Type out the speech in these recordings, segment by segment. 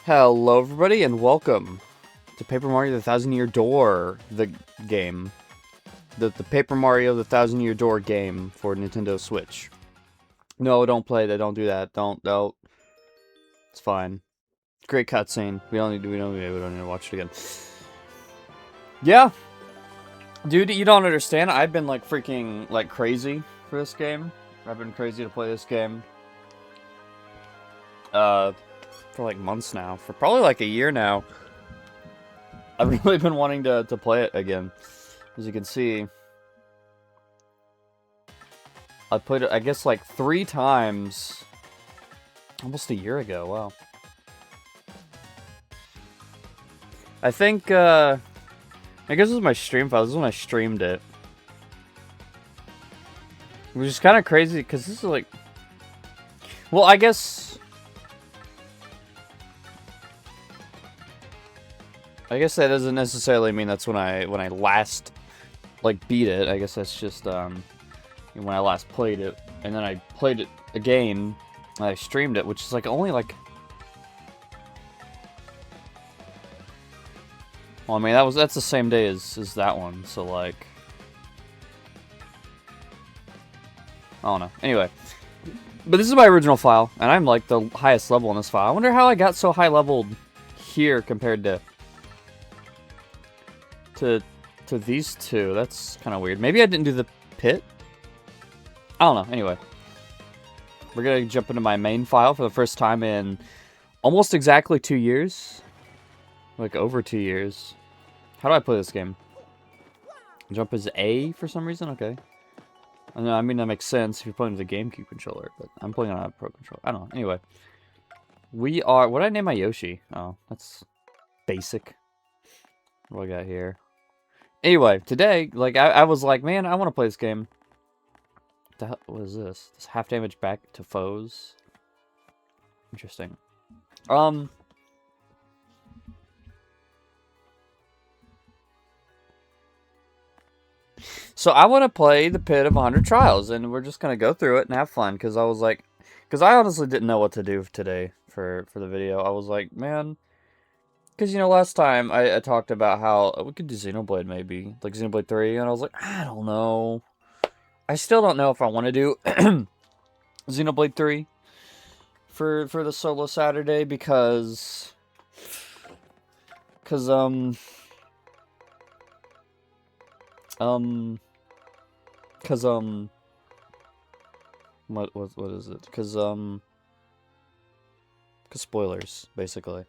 Hello everybody and welcome to Paper Mario the Thousand Year Door, the game. The Paper Mario the Thousand Year Door game for Nintendo Switch. No, don't play that, don't do that, don't. It's fine. Great cutscene. We don't need to watch it again. Yeah. Dude, you don't understand. I've been like freaking like crazy for this game. I've been crazy to play this game. For like months now. For probably like a year now. I've really been wanting to play it again. As you can see. I played it, I guess, like 3 times. Almost a year ago, wow. I think, I guess this was my stream file. This is when I streamed it. Which is kind of crazy, because this is like... Well, I guess that doesn't necessarily mean that's when I last, like, beat it. I guess that's just, when I last played it. And then I played it again, and I streamed it, which is, like, only, like... Well, I mean, that's the same day as that one, so, like... I don't know. Anyway. But this is my original file, and I'm, like, the highest level in this file. I wonder how I got so high-leveled here compared to these two. That's kind of weird. Maybe I didn't do the pit? I don't know. Anyway. We're going to jump into my main file for the first time in almost exactly 2 years. Like, over 2 years. How do I play this game? Jump is A for some reason? Okay. I mean, that makes sense if you're playing with a GameCube controller, but I'm playing on a Pro controller. I don't know. Anyway. We are... What did I name my Yoshi? Oh, that's basic. What do I got here? Anyway, today, like, I was like, man, I want to play this game. What the hell? What is this? This half damage back to foes. Interesting. So I want to play the Pit of 100 Trials, and we're just going to go through it and have fun, because I was like... Because I honestly didn't know what to do today for the video. I was like, man... Because, you know, last time I talked about how we could do Xenoblade, maybe. Like, Xenoblade 3, and I was like, I don't know. I still don't know if I want to do Xenoblade 3 for the solo Saturday, because... what is it? Because spoilers, basically.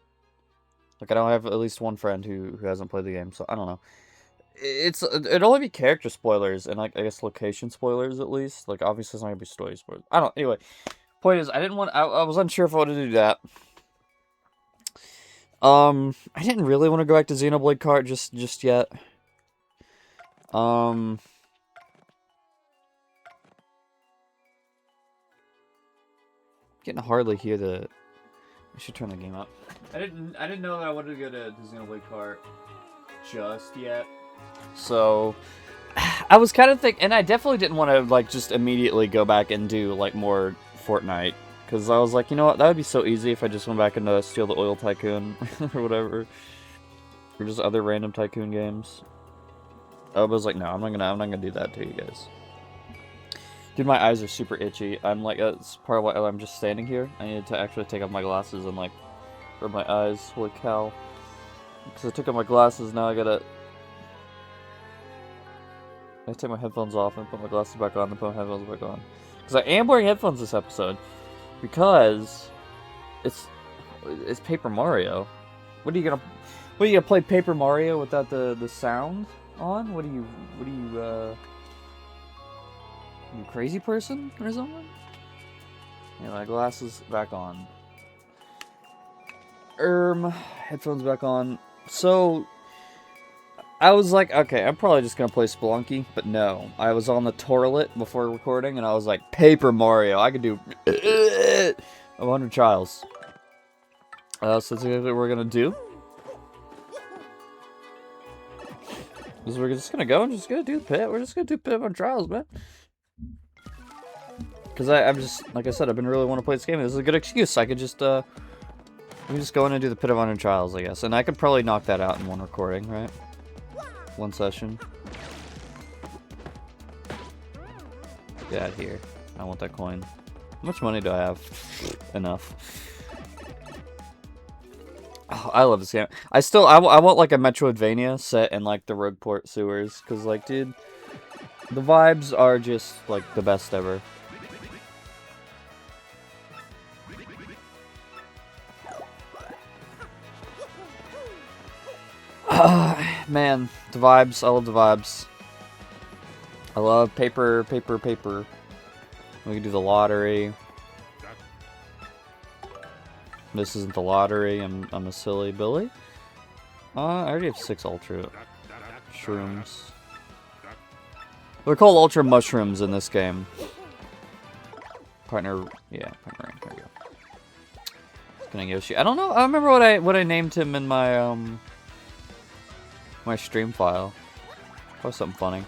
Like, I don't have at least one friend who hasn't played the game, so I don't know. It'd only be character spoilers, and, like, I guess location spoilers, at least. Like, obviously it's not gonna be story spoilers. I don't know. Anyway, point is, I was unsure if I wanted to do that. I didn't really want to go back to Xenoblade Kart just yet. Getting to hardly hear the... I should turn the game up. I didn't know that I wanted to go to Xenoblade Kart just yet. So I was kind of thinking, and I definitely didn't want to like just immediately go back and do like more Fortnite, because I was like, you know what, that would be so easy if I just went back and Steal the Oil Tycoon or whatever, or just other random tycoon games. I was like, no, I'm not gonna do that to you guys. Dude, my eyes are super itchy. I'm like, it's part of why I'm just standing here. I need to actually take off my glasses and like rub my eyes. Holy cow! Because I took off my glasses, now I gotta take my headphones off and put my glasses back on and put my headphones back on. Because I am wearing headphones this episode. Because it's Paper Mario. What are you gonna play Paper Mario without the sound on? What are you crazy person or something? Yeah, my glasses back on. Headphones back on. So I was like, okay, I'm probably just gonna play Spelunky, but no. I was on the toilet before recording, and I was like, Paper Mario, I could do 100 Trials. So that's exactly what we're gonna do. We're just gonna go and just gonna do the pit. We're just gonna do Pit of 100 Trials, man. Because I'm just, like I said, I've been really wanting to play this game. This is a good excuse. I could just We just go in and do the Pit of Honor Trials, I guess. And I could probably knock that out in one recording, right? One session. Get out of here. I want that coin. How much money do I have? Enough. Oh, I love this game. I want like a Metroidvania set in like the Rogueport sewers. Because like, dude, the vibes are just like the best ever. Man, the vibes. I love the vibes. I love paper. We can do the lottery. This isn't the lottery. I'm a silly Billy. I already have 6 ultra shrooms. They're called ultra mushrooms in this game. Partner, yeah, partner rank. There we go. It's gonna Yoshi. I don't know. I don't remember what I named him in my my stream file. Probably something funny.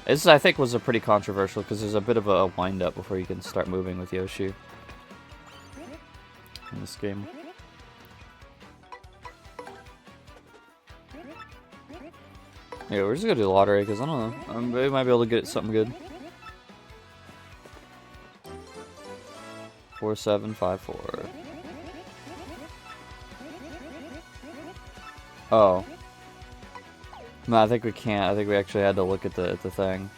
This, I think, was a pretty controversial because there's a bit of a wind-up before you can start moving with Yoshi in this game. Yeah, we're just gonna do the lottery because I don't know. We might be able to get something good. 4754. Oh. No, I think we can't. I think we actually had to look at the thing.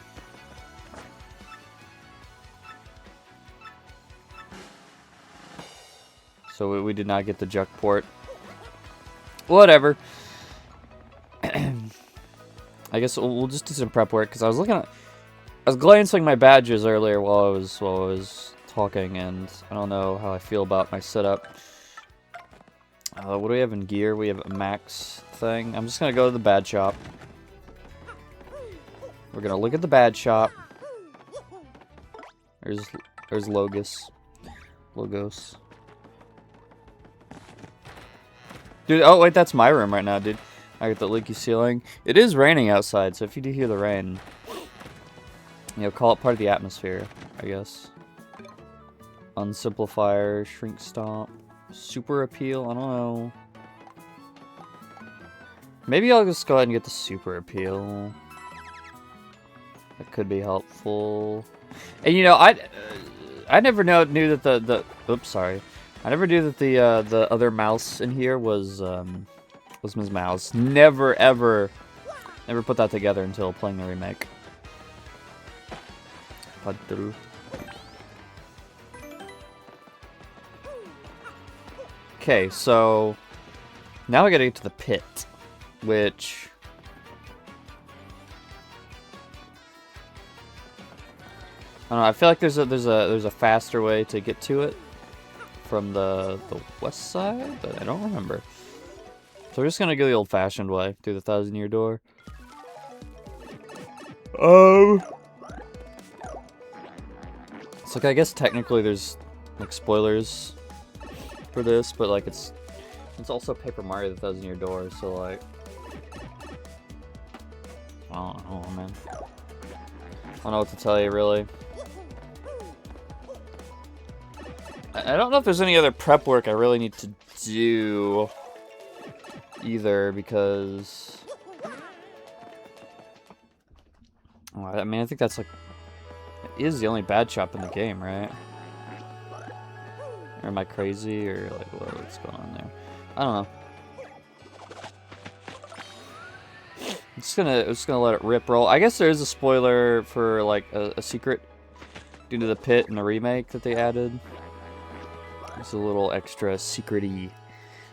So we did not get the Juck port. Whatever. I guess we'll just do some prep work because I was glancing my badges earlier while I was talking, and I don't know how I feel about my setup. What do we have in gear? We have a max thing. I'm just gonna go to the bad shop. We're gonna look at the bad shop. There's Logos. Dude, oh wait, that's my room right now, dude. I got the leaky ceiling. It is raining outside, so if you do hear the rain, you know, call it part of the atmosphere, I guess. Unsimplifier, Shrink Stomp, Super Appeal, I don't know. Maybe I'll just go ahead and get the Super Appeal. That could be helpful. And you know, I never knew that the oops, sorry. I never knew that the other mouse in here was Ms. Mouse. Never put that together until playing the remake. Okay, so now I gotta get to the pit, which I don't know. I feel like there's a faster way to get to it from the west side, but I don't remember. So we're just gonna go the old-fashioned way through the 1,000-year door. It's like, I guess technically there's like spoilers for this, but like it's also Paper Mario the 1,000-year door, so like I don't know, man. I don't know what to tell you, really. I don't know if there's any other prep work I really need to do either, because I mean, I think that's like, it is the only bad shop in the game, right? Or am I crazy, or like what's going on there? I don't know. I'm just gonna let it rip roll. I guess there is a spoiler for like a secret due to the pit in the remake that they added. There's a little extra secret-y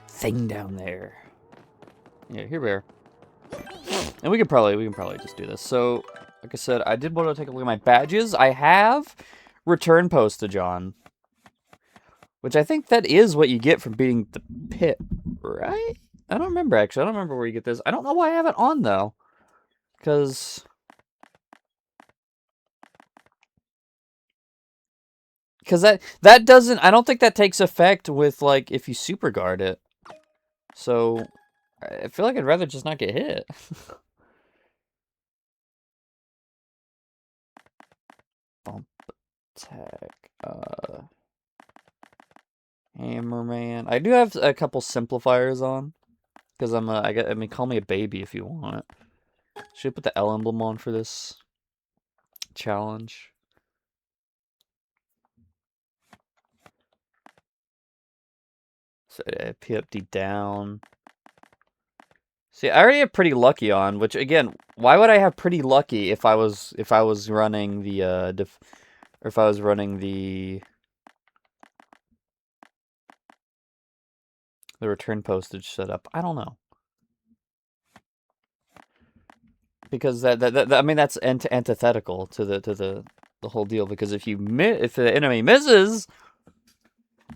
thing down there. Yeah, here we are. And we can probably just do this. So, like I said, I did want to take a look at my badges. I have return postage on, which I think that is what you get from beating the pit, right? I don't remember, actually. I don't remember where you get this. I don't know why I have it on, though. Because that doesn't... I don't think that takes effect with, like, if you super guard it. So, I feel like I'd rather just not get hit. Bump attack. Hammerman. I do have a couple simplifiers on. Because I mean, call me a baby if you want it. Should I put the L emblem on for this challenge? So PFD down. See, I already have pretty lucky on, which again, why would I have pretty lucky if I was running the or if I was running the return postage setup? I don't know. Because that I mean that's antithetical to the whole deal, because if the enemy misses,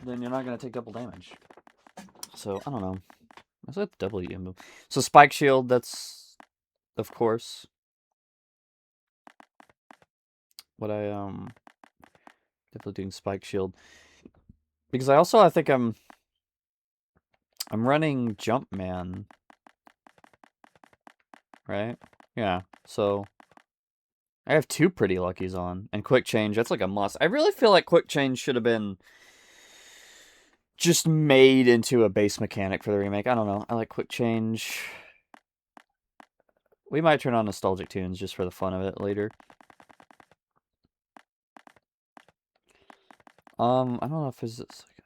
then you're not going to take double damage. So, I don't know. That's a W move. So, Spike Shield, that's, of course, what I, definitely doing Spike Shield. Because I think I'm running Jumpman. Right? Yeah, so, I have 2 pretty luckies on. And Quick Change, that's like a must. I really feel like Quick Change should have been just made into a base mechanic for the remake. I don't know. I like Quick Change. We might turn on Nostalgic Tunes just for the fun of it later. I don't know if there's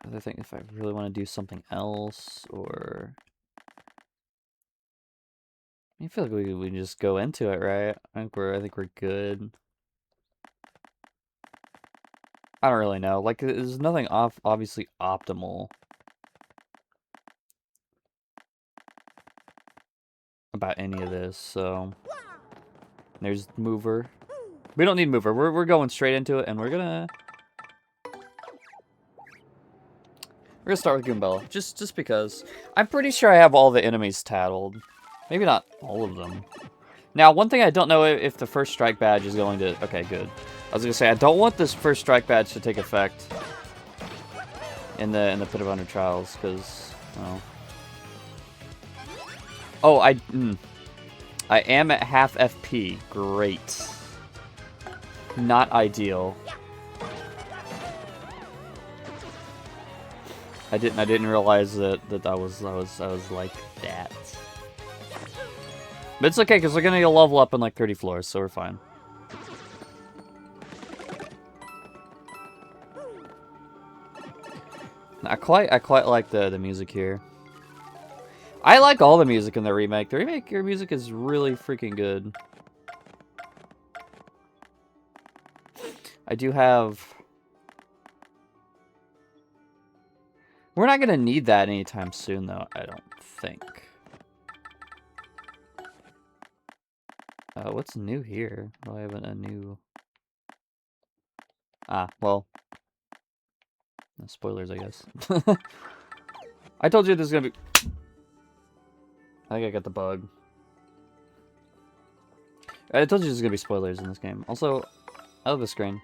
other thing, if I really want to do something else, or I feel like we just go into it, right? I think we're good. I don't really know. Like, there's nothing obviously optimal about any of this. So there's Mover. We don't need Mover. We're going straight into it, and we're gonna start with Goombella, just because I'm pretty sure I have all the enemies tattled. Maybe not all of them. Now, one thing I don't know if the first strike badge is going to... Okay, good. I was going to say, I don't want this first strike badge to take effect in the Pit of Under Trials, because... Oh, I am at half FP. Great. Not ideal. I didn't realize that I was like that. But it's okay, because we're gonna level up in like 30 floors, so we're fine. I quite like the music here. I like all the music in the remake. The remake music is really freaking good. I do have... We're not gonna need that anytime soon, though, I don't think. What's new here? Well, I have a new... Ah, well... No spoilers, I guess. I told you there's gonna be... I think I got the bug. I told you there's gonna be spoilers in this game. Also, I love the screen.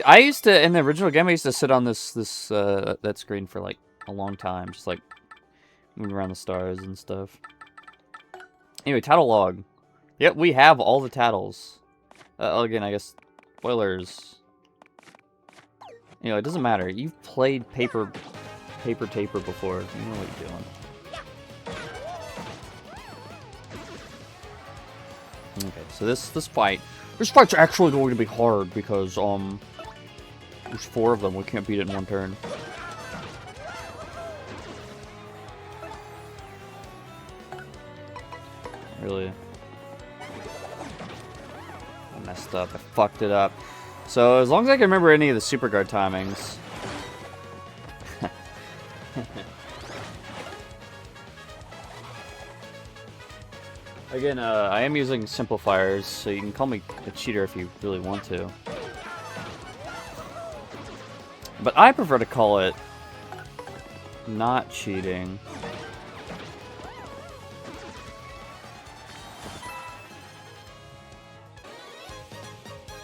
I used to, in the original game, I used to sit on that screen for like a long time, just like moving around the stars and stuff. Anyway, tattle log. Yep, we have all the tattles. Again, I guess spoilers. You know, it doesn't matter. You've played Paper Taper before. You know what you're doing. Okay, so this fight's actually going to be hard because there's 4 of them. We can't beat it in one turn. Really, I messed up. I fucked it up. So as long as I can remember any of the super guard timings. Again, I am using simplifiers, so you can call me a cheater if you really want to. But I prefer to call it not cheating.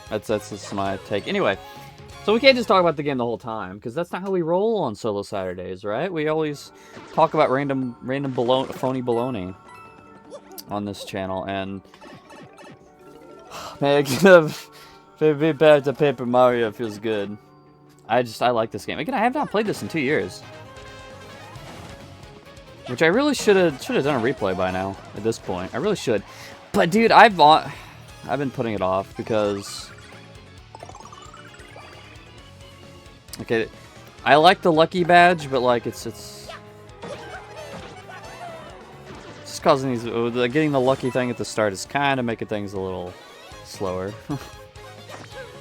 That's just my take. Anyway, so we can't just talk about the game the whole time, because that's not how we roll on Solo Saturdays, right? We always talk about random phony baloney on this channel, and man, if Baby back to Paper Mario feels good. I like this game. Again, I have not played this in 2 years. Which I really should have done a replay by now, at this point. I really should. But dude, I've been putting it off because... Okay, I like the lucky badge, but like it's just causing these... Getting the lucky thing at the start is kind of making things a little slower.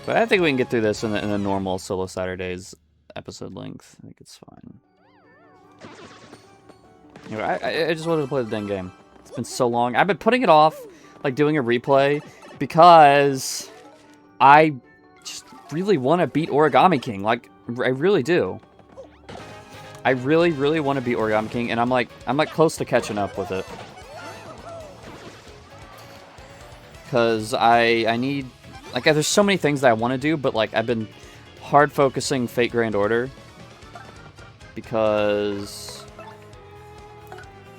But I think we can get through this in a normal Solo Saturdays episode length. I think it's fine. Anyway, I just wanted to play the dang game. It's been so long. I've been putting it off, like doing a replay, because I just really want to beat Origami King. Like, I really do. I really, really want to beat Origami King, and I'm like close to catching up with it. Because I need... Like, there's so many things that I want to do, but, like, I've been hard focusing Fate Grand Order. Because,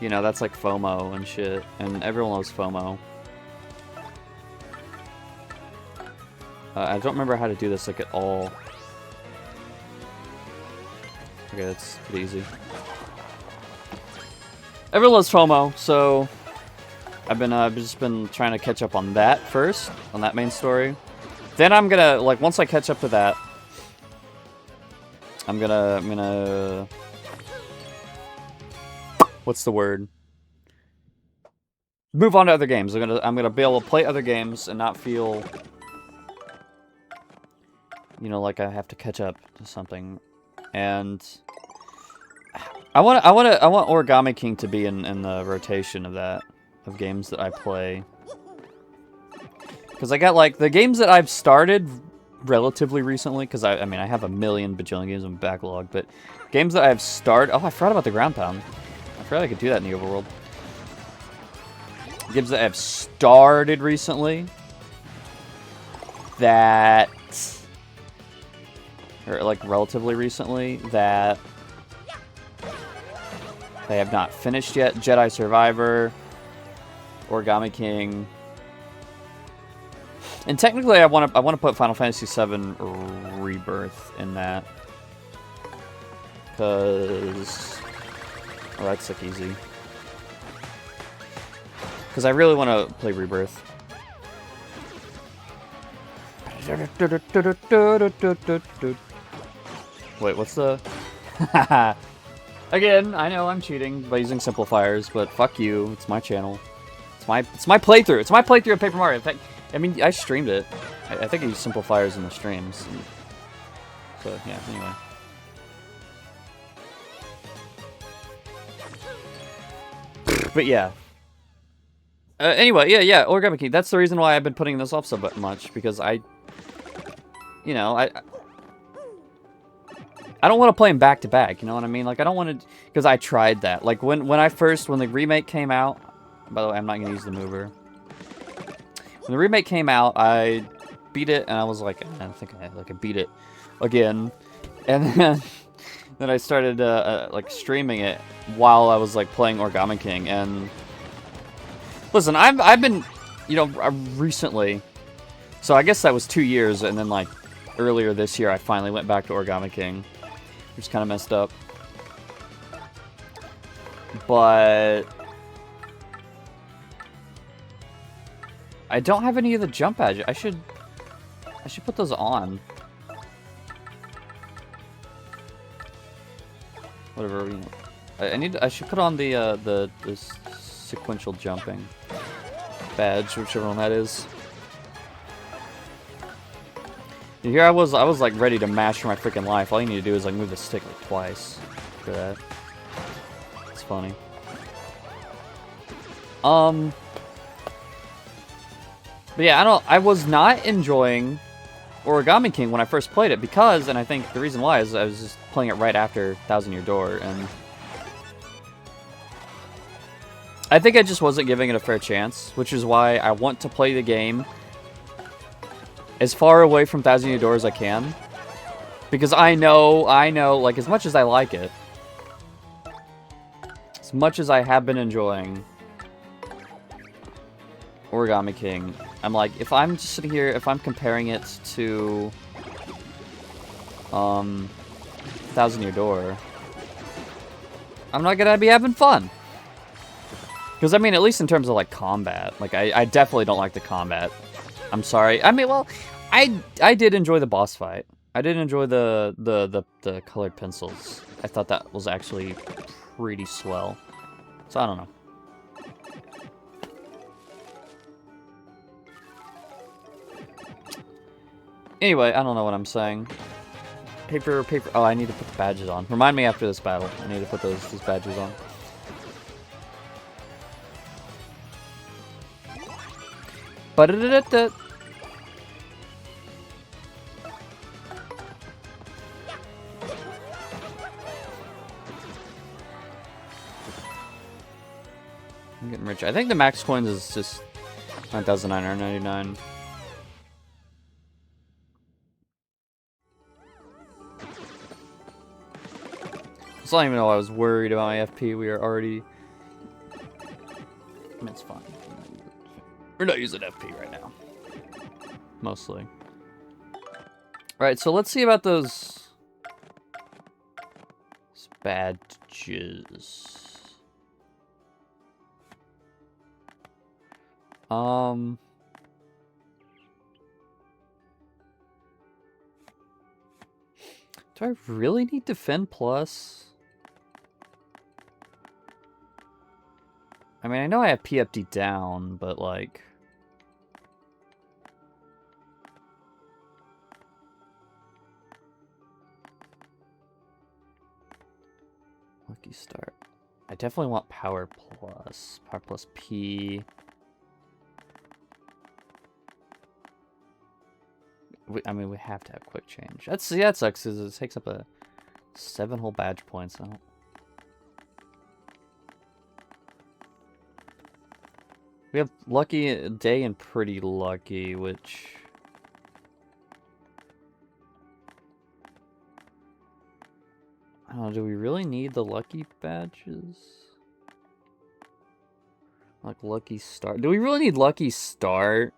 you know, that's like FOMO and shit. And everyone loves FOMO. I don't remember how to do this, like, at all. Okay, that's pretty easy. Everyone loves FOMO, so... I've just been trying to catch up on that first, on that main story. Then I'm gonna, like, once I catch up to that, I'm gonna... What's the word? Move on to other games. I'm gonna be able to play other games and not feel, you know, like I have to catch up to something. And I want Origami King to be in the rotation of that. Of games that I play. Because I got, like, the games that I've started relatively recently, because I mean, I have a million bajillion games in backlog, but games that I've started... Oh, I forgot about the ground pound. I forgot I could do that in the overworld. Games that I've started recently that... Or, like, relatively recently, that they have not finished yet. Jedi Survivor... Origami King, and technically, I want to put Final Fantasy VII Rebirth in that, because that's like easy. Because I really want to play Rebirth. Wait, what's the? Again, I know I'm cheating by using simplifiers, but fuck you. It's my channel. It's my playthrough. It's my playthrough of Paper Mario. In fact, I mean, I streamed it. I think I used simplifiers in the streams. So, yeah, anyway. But, yeah. Anyway, yeah, Origami King. That's the reason why I've been putting this off so much. Because you know, I don't want to play them back-to-back. You know what I mean? Like, I don't want to... Because I tried that. Like, when the remake came out... By the way, I'm not going to use the mover. When the remake came out, I beat it, and I was like, I think I beat it again. And then I started, like, streaming it while I was, like, playing Origami King. And listen, I've been, you know, recently, so I guess that was 2 years, and then, like, earlier this year, I finally went back to Origami King, which is kind of messed up. But... I don't have any of the jump badges. I should put those on. Whatever. You know. I should put on the sequential jumping badge, whichever one that is. Here I was like ready to mash for my freaking life. All you need to do is like move the stick like twice. For that. It's funny. But yeah, I was not enjoying Origami King when I first played it because, and I think the reason why is I was just playing it right after Thousand Year Door, and I think I just wasn't giving it a fair chance, which is why I want to play the game as far away from Thousand Year Door as I can, because I know, like, as much as I like it, as much as I have been enjoying Origami King, I'm like, if I'm just sitting here, if I'm comparing it to, Thousand Year Door, I'm not gonna be having fun. Because, I mean, at least in terms of, like, combat. Like, I definitely don't like the combat. I'm sorry. I mean, well, I did enjoy the boss fight. I did enjoy the colored pencils. I thought that was actually pretty swell. So, I don't know. Anyway, I don't know what I'm saying. Paper. Oh, I need to put the badges on. Remind me after this battle. I need to put those badges on. Ba-da-da-da-da. I'm getting rich. I think the max coins is just 9,999. So I don't even know I was worried about my FP. We are already... I mean, it's fine. We're not using FP right now. Mostly. Alright, so let's see about those badges. Do I really need Defend Plus? I mean, I know I have PFD down, but like... Lucky Start. I definitely want Power Plus. Power Plus P. I mean, we have to have Quick Change. That sucks, because it takes up 7 whole badge points. I don't... We have Lucky Day and Pretty Lucky, which... I don't know, do we really need the Lucky badges? Like Lucky Start. Do we really need Lucky Start?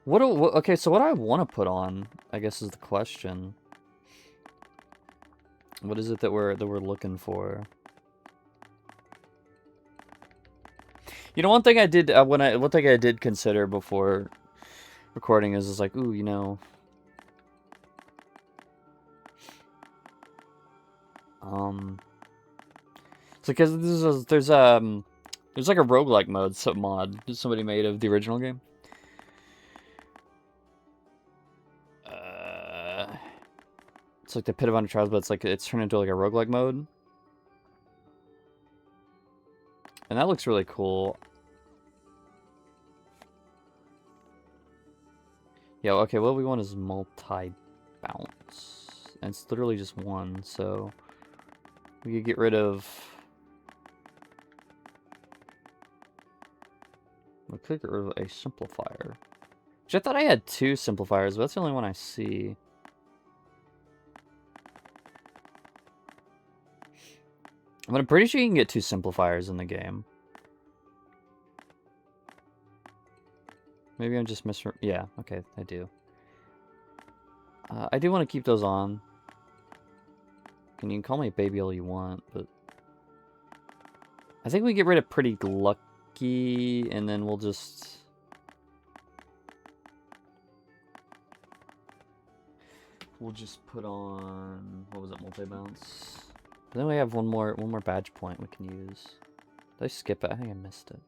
Okay, so what do I want to put on, I guess, is the question. What is it that we're looking for? You know, one thing I did one thing I did consider before recording is like, ooh, you know, it's because there's like a roguelike mod somebody made of the original game. It's like the Pit of Under Trials, but it's turned into like a roguelike mode. And that looks really cool. Yeah, okay, what we want is multi-bounce. And it's literally just one, so we could get rid of... We could get rid of a simplifier. Which I thought I had 2 simplifiers, but that's the only one I see. But I'm pretty sure you can get 2 simplifiers in the game. Maybe I'm just yeah, okay, I do. I do want to keep those on. And you can call me baby all you want, but... I think we get rid of Pretty Lucky, and then we'll just... We'll just put on... What was it, multi-bounce? Then we have one more badge point we can use. Did I skip it? I think I missed it.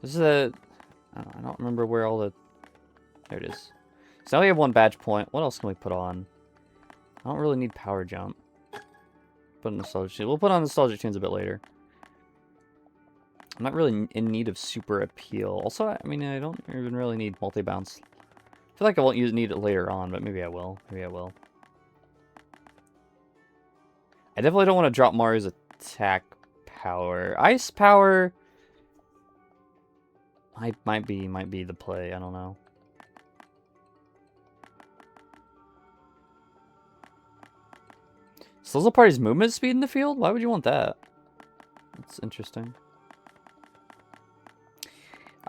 This is I don't remember where all the... There it is. So now we have 1 badge point. What else can we put on? I don't really need Power Jump. Put Nostalgia Tunes. We'll put on Nostalgia Tunes a bit later. I'm not really in need of Super Appeal. Also, I mean, I don't even really need Multi-Bounce. I feel like I won't need it later on, but maybe I will. Maybe I will. I definitely don't want to drop Mario's attack power. Ice power might be the play. I don't know. Slows the party's movement speed in the field? Why would you want that? That's interesting.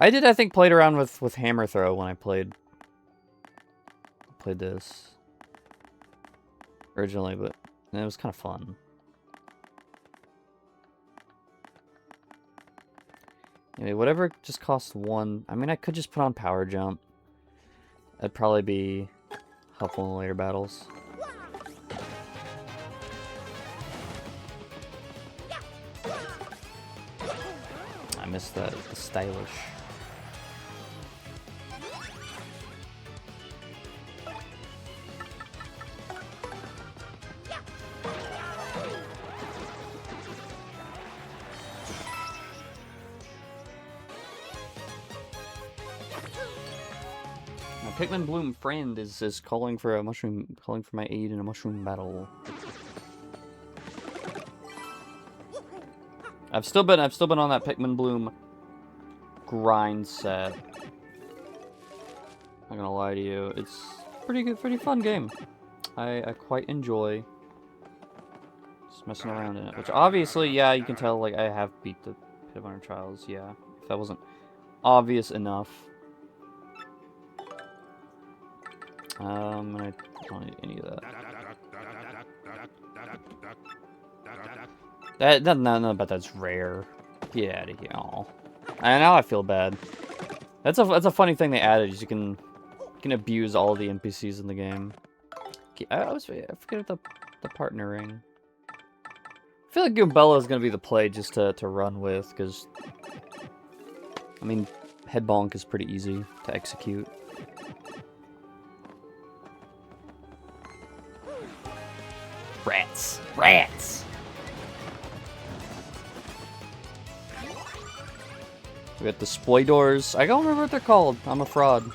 I did, I think, played around with hammer throw when I played this originally, but it was kind of fun. Anyway, whatever just costs 1. I mean, I could just put on power jump. That'd probably be helpful in later battles. I missed that. The stylish. My Pikmin Bloom friend is calling for a mushroom, calling for my aid in a mushroom battle. I've still been on that Pikmin Bloom grind set. Not gonna lie to you, it's pretty good, pretty fun game. I quite enjoy just messing around in it. Which obviously, yeah, you can tell, like, I have beat the Pit of Iron Trials, yeah. If that wasn't obvious enough. And I don't need any of that. None about that's rare. Get out of here. Aw. And now I feel bad. That's a funny thing they added. Is you can abuse all the NPCs in the game. I forget the partnering. I feel like Goombella is gonna be the play just to run with, because I mean, head bonk is pretty easy to execute. Rats! Rats! We got the Sploidors. I don't remember what they're called. I'm a fraud. I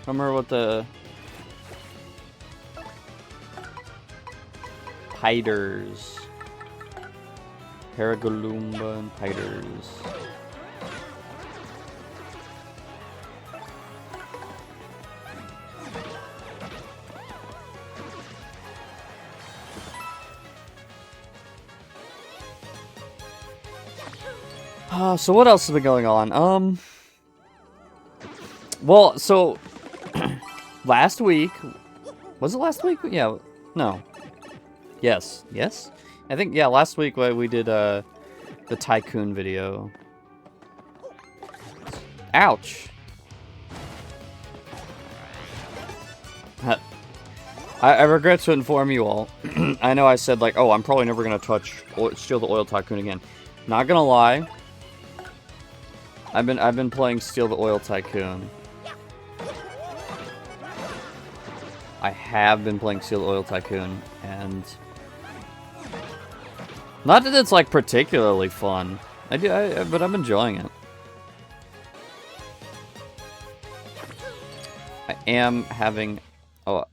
don't remember what the... Piders. Paragolumba and Piders. So what else has been going on? Well, so last week, was it last week? Yeah, no. Yes. I think, yeah, last week we did the Tycoon video. Ouch. I regret to inform you all. I know I said, like, oh, I'm probably never gonna steal the Oil Tycoon again. Not gonna lie. I've been playing Steal the Oil Tycoon. I have been playing Steal the Oil Tycoon, and not that it's like particularly fun. But I'm enjoying it. I am having a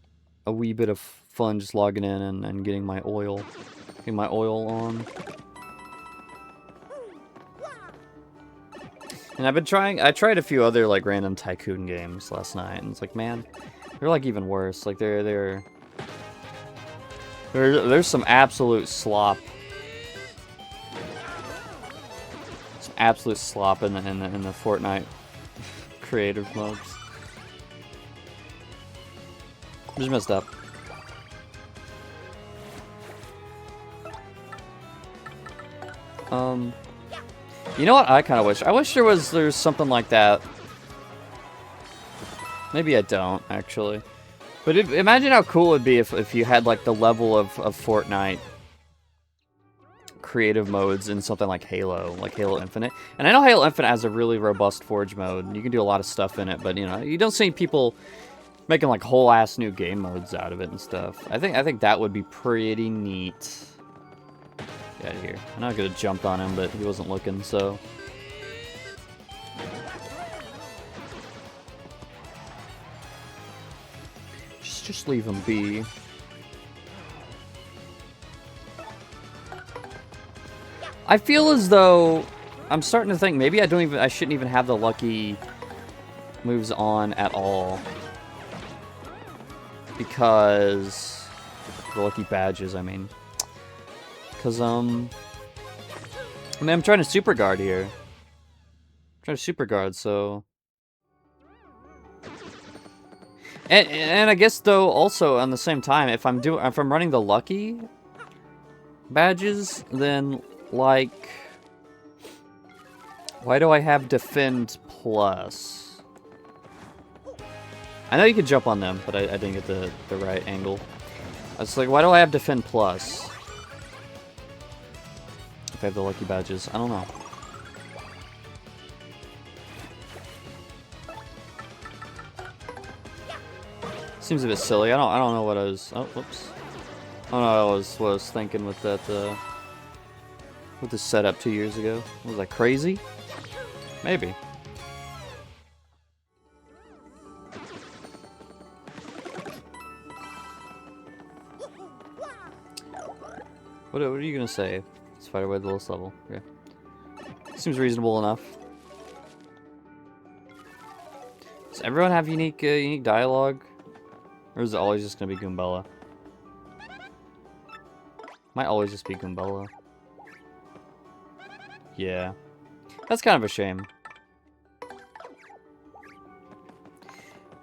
wee bit of fun just logging in and getting my oil on. And I tried a few other, like, random Tycoon games last night, and it's like, man, they're, like, even worse. Like, there's some absolute slop. Some absolute slop in the Fortnite creative modes. Just messed up. You know what I kind of wish? I wish there's something like that. Maybe I don't, actually. But imagine how cool it'd be if you had, like, the level of Fortnite creative modes in something like Halo Infinite. And I know Halo Infinite has a really robust Forge mode, and you can do a lot of stuff in it, but, you know, you don't see people making, like, whole-ass new game modes out of it and stuff. I think that would be pretty neat. Get out of here. I know I could have jumped on him, but he wasn't looking, so... Just leave him be. I feel as though I'm starting to think maybe I shouldn't even have the lucky moves on at all. Because the lucky badges, I mean. Because I mean, I'm trying to super guard here. Try to super guard, so... And I guess, though, also, on the same time, if I'm running the lucky badges, then, like... Why do I have defend plus? I know you could jump on them, but I didn't get the right angle. I was like, why do I have defend plus? If I have the lucky badges, I don't know. Seems a bit silly. I don't know what I was. Oh, whoops. I don't know what I was thinking with that. With the setup 2 years ago. Was I crazy? Maybe. What are you gonna say? Spider by the lowest level. Okay. Seems reasonable enough. Does everyone have unique dialogue? Or is it always just gonna be Goombella? Might always just be Goombella. Yeah. That's kind of a shame.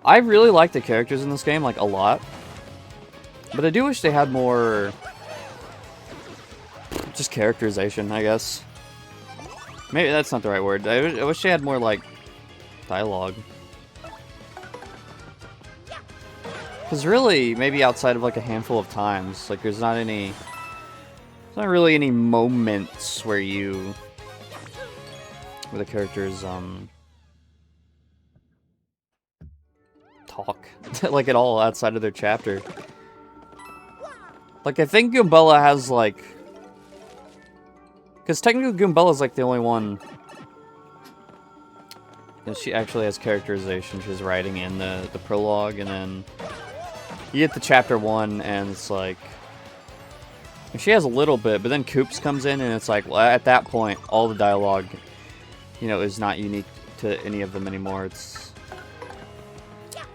I really like the characters in this game, like, a lot. But I do wish they had more... just characterization, I guess. Maybe that's not the right word. I wish they had more, like, dialogue. Because really, maybe outside of, like, a handful of times, like, there's not really any moments where the characters, talk, like, at all outside of their chapter. Like, I think Goombella has, like... Because technically Goombella's, like, the only one... You know, she actually has characterization. She's writing in the prologue, and then... You get to chapter 1, and it's like... She has a little bit, but then Koops comes in, and it's like, well, at that point, all the dialogue, you know, is not unique to any of them anymore. It's...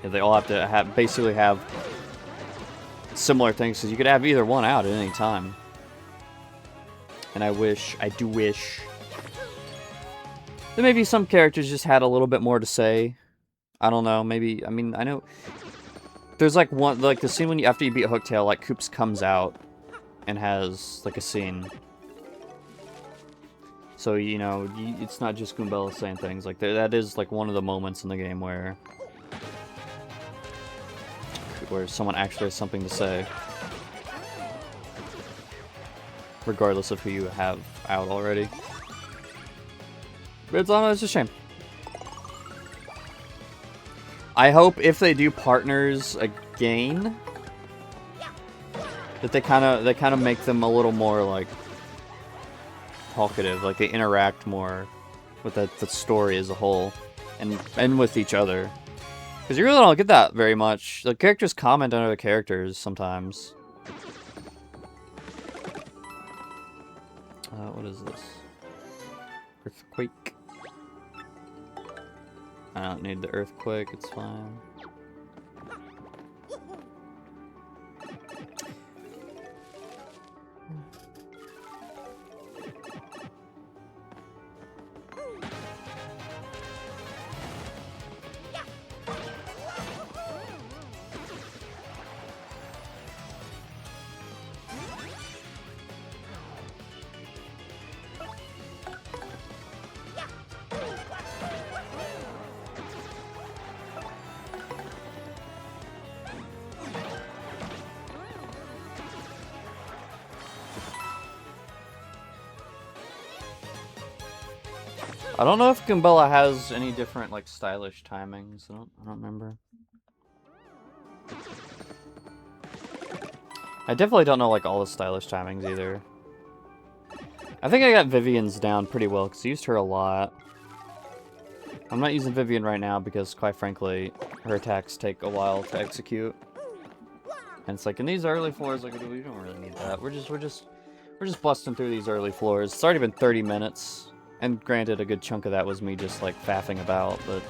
Yeah, they all have to basically have similar things, because you could have either one out at any time. And I do wish, that maybe some characters just had a little bit more to say. I don't know, maybe, I mean, I know, there's like one, like the scene when after you beat Hooktail, like Koops comes out and has like a scene. So, you know, it's not just Goombella saying things, like that is like one of the moments in the game where someone actually has something to say. Regardless of who you have out already. But it's a shame. I hope if they do partners again, that they kind of make them a little more like talkative, like they interact more with the story as a whole, and with each other. Because you really don't get that very much. The characters comment on other characters sometimes. What is this? Earthquake. I don't need the earthquake, it's fine. I don't know if Goombella has any different, like, stylish timings. I don't remember. I definitely don't know, like, all the stylish timings either. I think I got Vivian's down pretty well, because I used her a lot. I'm not using Vivian right now, because, quite frankly, her attacks take a while to execute. And it's like, in these early floors, like, we don't really need that. We're just busting through these early floors. It's already been 30 minutes. And granted, a good chunk of that was me just, like, faffing about, but...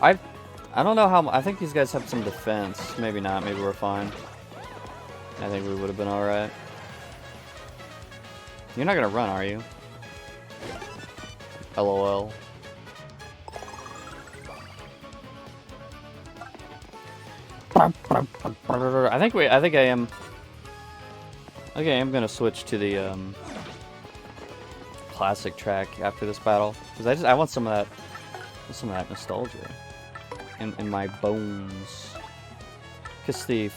I don't know how... I think these guys have some defense. Maybe not. Maybe we're fine. I think we would have been alright. You're not gonna run, are you? LOL. I think I am gonna switch to the classic track after this battle because I want some of that nostalgia in my bones. Kiss Thief.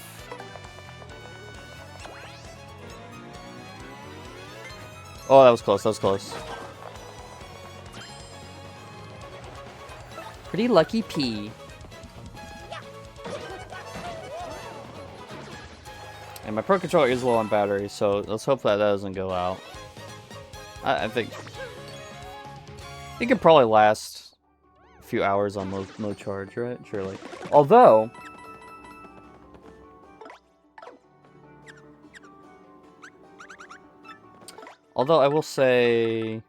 Oh, that was close. That was close. Pretty lucky P. And my Pro Controller is low on battery, so let's hope that doesn't go out. I think it could probably last a few hours on low charge, right? Surely. Although I will say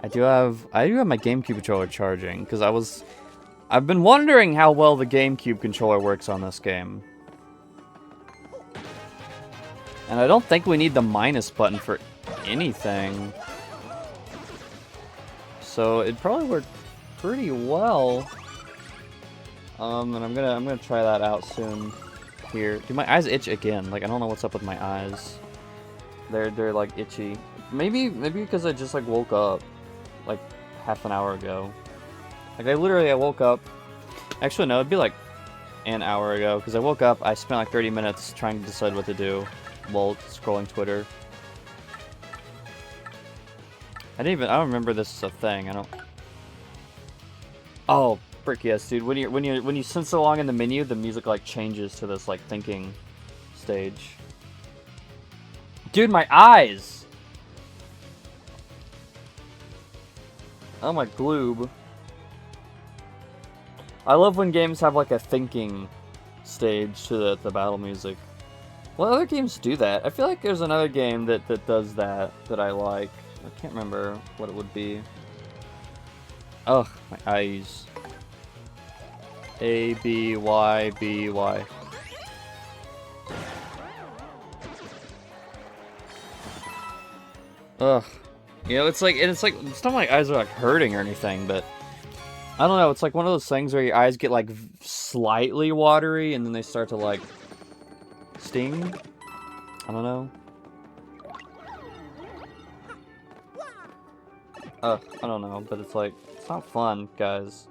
I do have my GameCube controller charging because I've been wondering how well the GameCube controller works on this game. And I don't think we need the minus button for anything. So it'd probably work pretty well. And I'm gonna try that out soon here. Dude, my eyes itch again. Like I don't know what's up with my eyes. They're like itchy. Maybe because I just like woke up like half an hour ago. Like I woke up. Actually no, it'd be like an hour ago because I woke up. I spent like 30 minutes trying to decide what to do while scrolling Twitter. I don't remember this is a thing. I don't. Oh, frick yes, dude. When you spend so long in the menu, the music like changes to this like thinking stage. Dude, my eyes! Oh my gloob. I love when games have like a thinking stage to the battle music. What other games do that? I feel like there's another game that does that I like. I can't remember what it would be. Ugh, my eyes. A, B, Y, B, Y. Ugh. You know, it's not like eyes are like hurting or anything, but I don't know, it's like one of those things where your eyes get like slightly watery and then they start to like sting. I don't know. I don't know, but it's like, it's not fun, guys.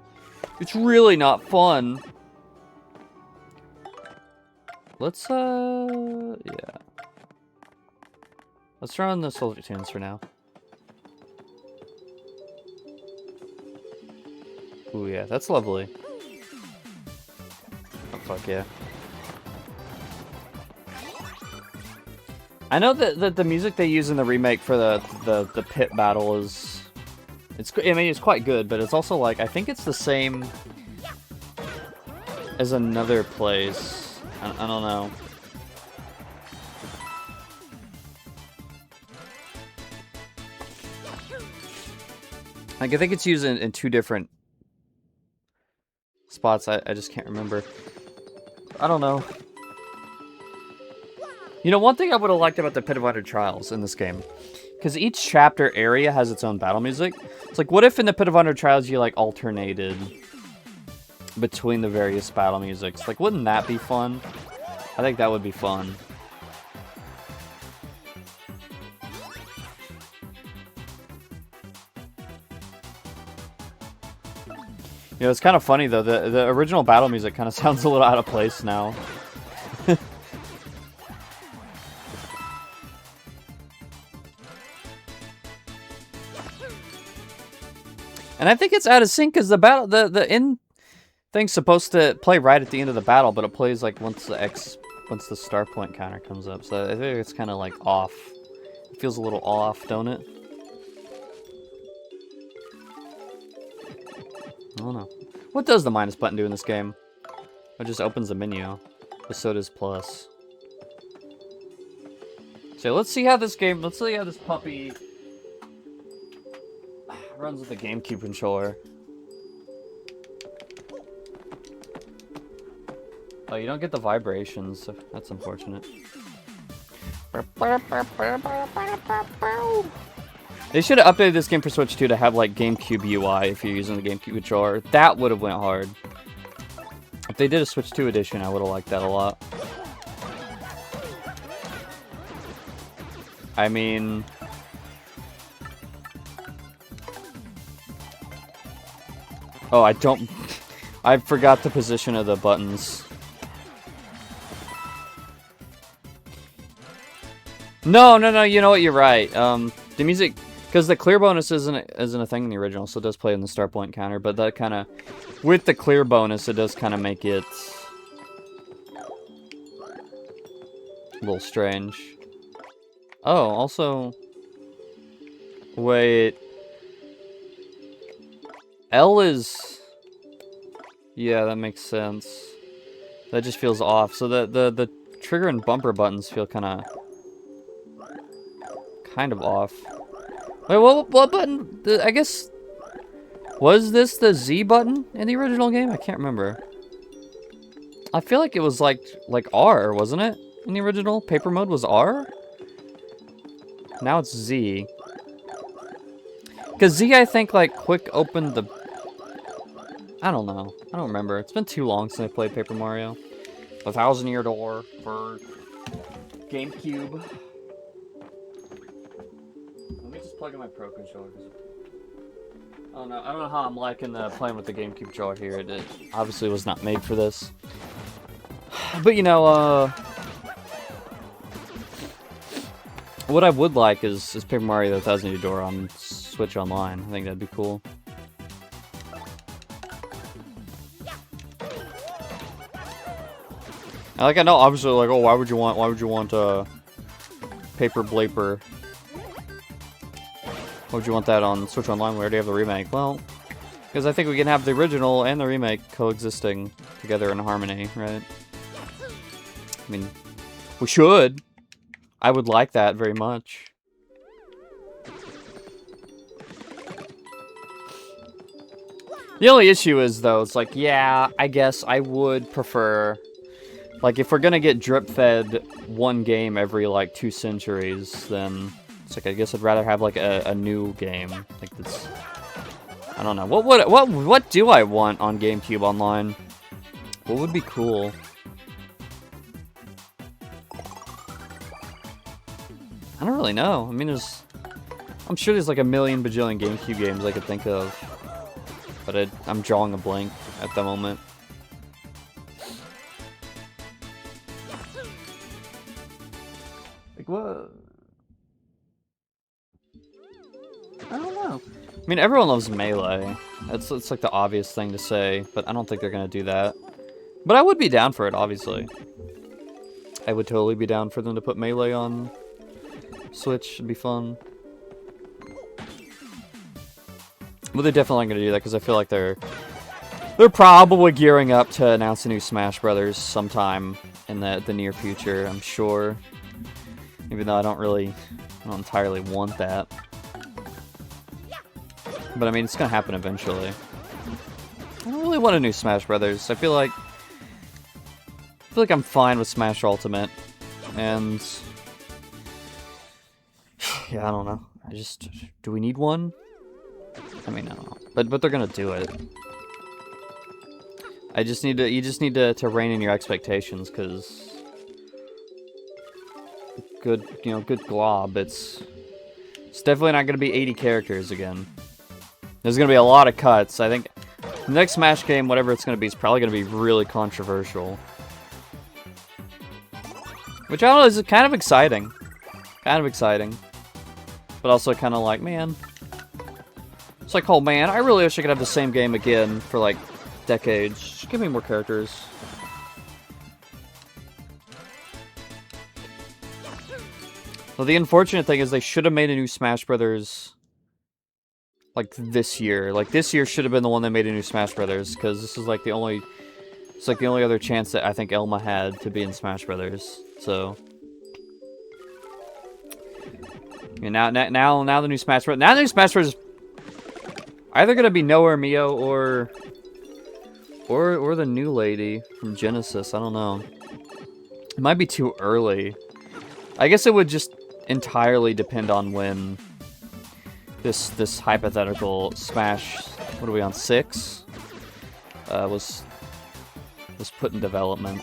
It's really not fun. Let's, yeah. Let's throw in the soldier tunes for now. Ooh, yeah, that's lovely. Oh, fuck yeah. I know that the music they use in the remake for the pit battle is... I mean, it's quite good, but it's also like, I think it's the same as another place. I don't know. Like, I think it's used in two different spots. I just can't remember. I don't know. You know, one thing I would have liked about the Pit of Under Trials in this game, because each chapter area has its own battle music. It's like, what if in the Pit of Under Trials you, like, alternated between the various battle musics? Like, wouldn't that be fun? I think that would be fun. You know, it's kind of funny, though. The original battle music kind of sounds a little out of place now. And I think it's out of sync because the end thing's supposed to play right at the end of the battle, but it plays like once the star point counter comes up. So I think it's kind of like off. It feels a little off, don't it? I don't know. What does the minus button do in this game? It just opens the menu. But so does plus. So let's see how this puppy runs with the GameCube controller. Oh, you don't get the vibrations. So that's unfortunate. They should have updated this game for Switch 2 to have like GameCube UI if you're using the GameCube controller. That would have went hard. If they did a Switch 2 edition, I would have liked that a lot. I mean... Oh, I don't... I forgot the position of the buttons. No, you know what, you're right. The music... Because the clear bonus isn't a thing in the original, so it does play in the start point counter, but that kind of... With the clear bonus, it does kind of make it... a little strange. Oh, also... Wait... L is... Yeah, that makes sense. That just feels off. So the trigger and bumper buttons feel kind of off. Wait, what button? I guess... Was this the Z button in the original game? I can't remember. I feel like it was like R, wasn't it? In the original? Paper mode was R? Now it's Z. Because Z, I think, like, quick opened the... I don't know. I don't remember. It's been too long since I played Paper Mario. 1,000-year door for GameCube. Let me just plug in my Pro controller. Oh no, I don't know how I'm liking playing with the GameCube controller here. It obviously was not made for this. But you know, what I would like is Paper Mario: The 1,000-Year Door on Switch Online. I think that'd be cool. Like, I know, obviously, like, oh, why would you want, Paper Blaper? Why would you want that on Switch Online? We already have the remake. Well, because I think we can have the original and the remake coexisting together in harmony, right? I mean, we should. I would like that very much. The only issue is, though, it's like, yeah, I guess I would prefer... Like, if we're gonna get drip-fed one game every, like, 2 centuries, then it's like, I guess I'd rather have, like, a new game. Like, this... I don't know. What do I want on GameCube Online? What would be cool? I don't really know. I mean, I'm sure there's, like, a million bajillion GameCube games I could think of. But I'm drawing a blank at the moment. What? I don't know. I mean, everyone loves Melee. It's like the obvious thing to say, but I don't think they're gonna do that. But I would be down for it, obviously. I would totally be down for them to put Melee on Switch. It'd be fun. But they're definitely not gonna do that because I feel like they're probably gearing up to announce a new Smash Brothers sometime in the near future. I'm sure. Even though I don't entirely want that. But I mean, it's gonna happen eventually. I don't really want a new Smash Brothers. I feel like I'm fine with Smash Ultimate. And... yeah, I don't know. Do we need one? I mean, I don't know. But they're gonna do it. You just need to rein in your expectations, because... good glob. It's definitely not going to be 80 characters again. There's going to be a lot of cuts. I think the next Smash game, whatever it's going to be, is probably going to be really controversial. Which I don't know, is kind of exciting. Kind of exciting. But also kind of like, man. It's like, oh man, I really wish I could have the same game again for like decades. Just give me more characters. Well, the unfortunate thing is they should have made a new Smash Brothers, like, this year. Like, this year should have been the one that made a new Smash Brothers, because this is, like, the only other chance that I think Elma had to be in Smash Brothers, so... Yeah, now the new Smash Brothers... Now the new Smash Brothers... Either gonna be Noah or Mio, Or the new lady from Genesis, I don't know. It might be too early. I guess it would just entirely depend on when this hypothetical Smash, what are we on, 6? Was put in development.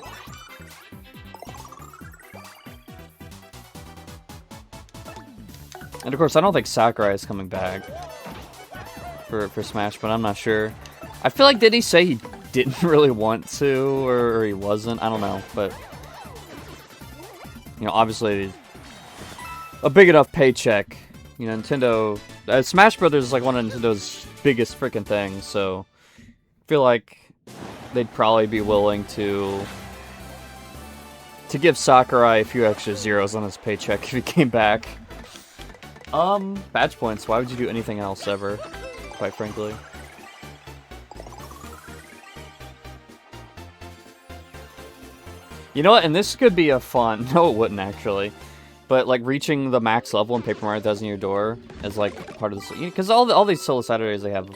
And of course, I don't think Sakurai is coming back for Smash, but I'm not sure. I feel like, did he say he didn't really want to, or he wasn't? I don't know, but you know, obviously a big enough paycheck. You know, Nintendo, Smash Brothers is like one of Nintendo's biggest freaking things, so I feel like they'd probably be willing to give Sakurai a few extra zeros on his paycheck if he came back. Badge points. Why would you do anything else ever? Quite frankly. You know what? And this could be a fun. No, it wouldn't actually. But like reaching the max level in Paper Mario Thousand Year Door as like part of this, because all these solo Saturdays they have,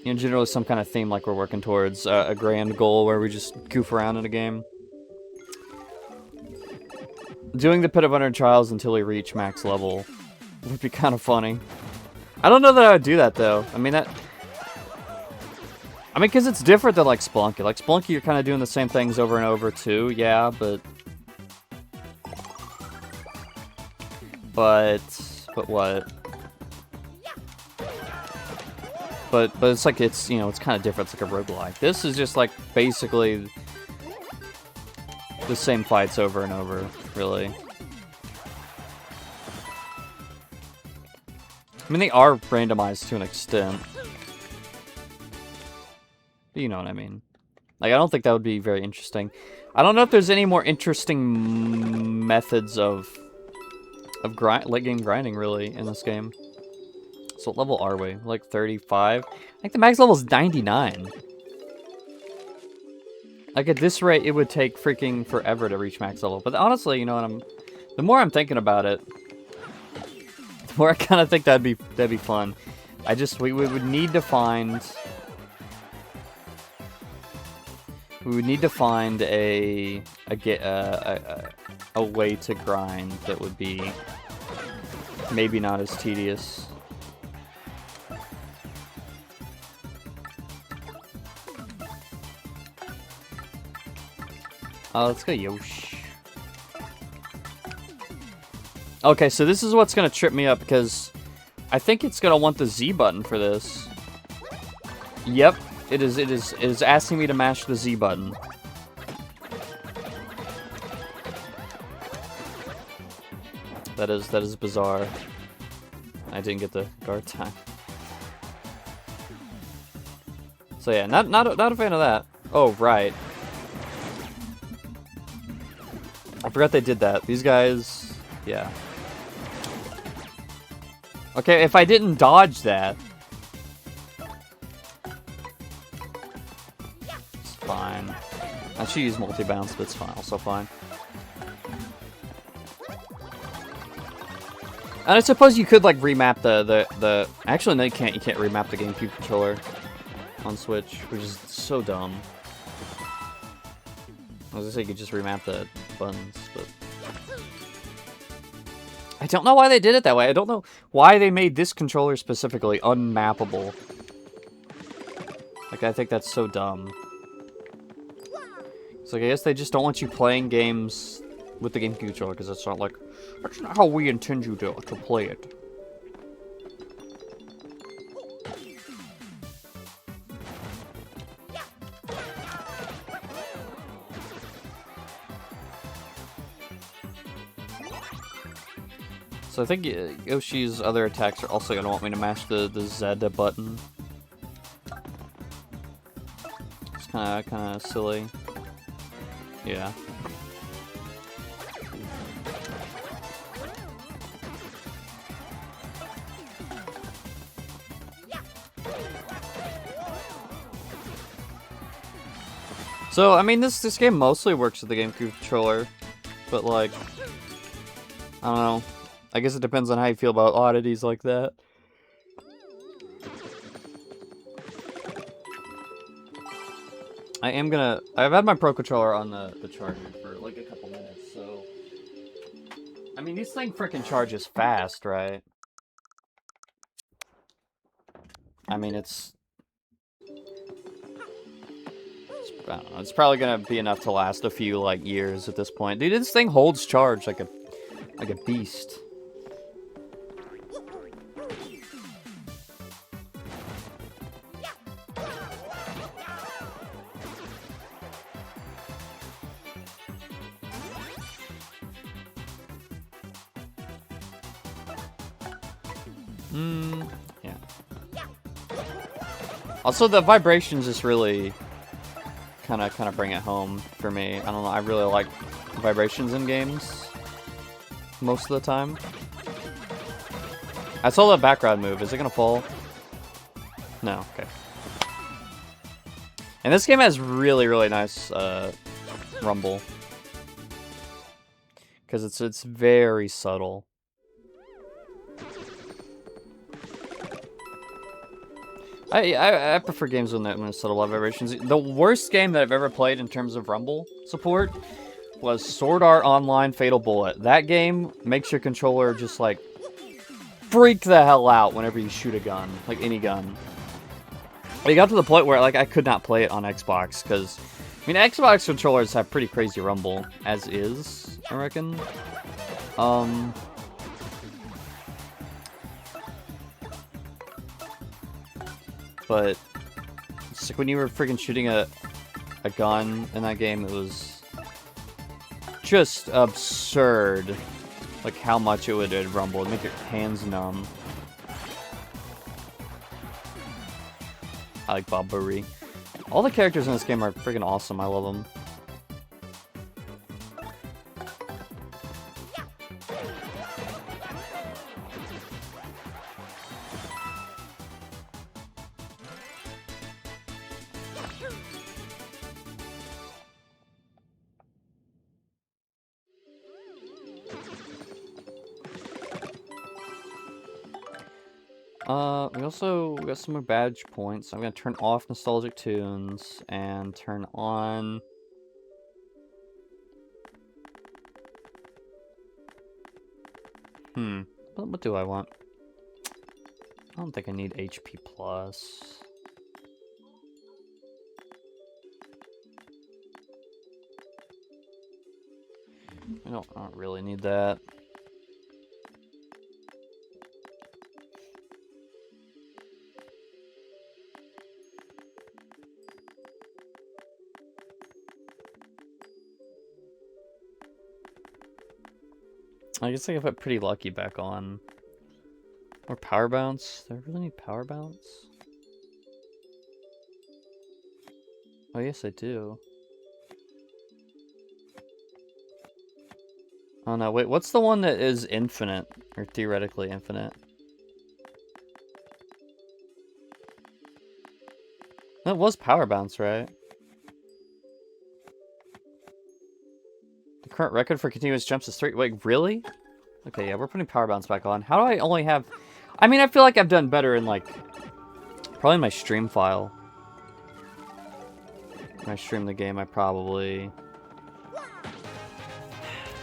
you know, generally some kind of theme like we're working towards a grand goal where we just goof around in a game. Doing the Pit of 100 Trials until we reach max level would be kind of funny. I don't know that I would do that though. I mean, because it's different than like Spelunky. Like Spelunky, you're kind of doing the same things over and over too. Yeah, but what? But it's like it's, you know, it's kind of different. It's like a roguelike. This is just like basically the same fights over and over, really. I mean, they are randomized to an extent. But you know what I mean. Like, I don't think that would be very interesting. I don't know if there's any more interesting methods of late game grinding, really, in this game. So what level are we? Like 35? I think the max level is 99. Like, at this rate, it would take freaking forever to reach max level. But honestly, you know what, the more I'm thinking about it, the more I kind of think that'd be fun. We would need to find... We would need to find a way to grind that would be maybe not as tedious. Let's go Yoshi. Okay, so this is what's gonna trip me up because I think it's gonna want the Z button for this. Yep. It is asking me to mash the Z button. That is bizarre. I didn't get the guard time. So yeah, not a fan of that. Oh right. I forgot they did that. These guys, yeah. Okay, if I didn't dodge that. Fine. I should use multi-bounce, but it's fine. Also fine. And I suppose you could like remap the actually no, you can't remap the GameCube controller on Switch, which is so dumb. I was gonna say you could just remap the buttons, but I don't know why they did it that way. I don't know why they made this controller specifically unmappable. Like, I think that's so dumb. So I guess they just don't want you playing games with the GameCube controller because it's not like, that's not how we intend you to play it. So I think Yoshi's other attacks are also gonna want me to mash the Z button. It's kind of silly. Yeah. So, I mean, this game mostly works with the GameCube controller, but like, I don't know. I guess it depends on how you feel about oddities like that. I've had my Pro Controller on the charger for like a couple minutes, so... I mean, this thing frickin' charges fast, right? I mean, I don't know, it's probably gonna be enough to last a few, like, years at this point. Dude, this thing holds charge like a beast. Yeah. Also, the vibrations just really kind of bring it home for me. I don't know, I really like vibrations in games most of the time. I saw the background move. Is it gonna fall? No, okay. And this game has really, really nice rumble. Because it's very subtle. I prefer games when there's subtle vibrations. The worst game that I've ever played in terms of rumble support was Sword Art Online Fatal Bullet. That game makes your controller just like freak the hell out whenever you shoot a gun, like any gun. It got to the point where like I could not play it on Xbox because I mean Xbox controllers have pretty crazy rumble as is, I reckon. But it's like when you were freaking shooting a gun in that game, it was just absurd. Like how much it would rumble. It'd make your hands numb. I like Bob Burry. All the characters in this game are freaking awesome. I love them. We got some more badge points. I'm gonna turn off nostalgic tunes and turn on what do I want? I don't think I need HP plus. I don't really need that. I guess I got pretty lucky back on. Or power bounce? Do I really need power bounce? Oh yes I do. Oh no, wait, what's the one that is infinite? Or theoretically infinite? That was power bounce, right? The current record for continuous jumps is 3. Wait, really? Okay, yeah, we're putting power bounce back on. How do I only have... I mean, I feel like I've done better in, like... Probably in my stream file. When I stream the game, I probably...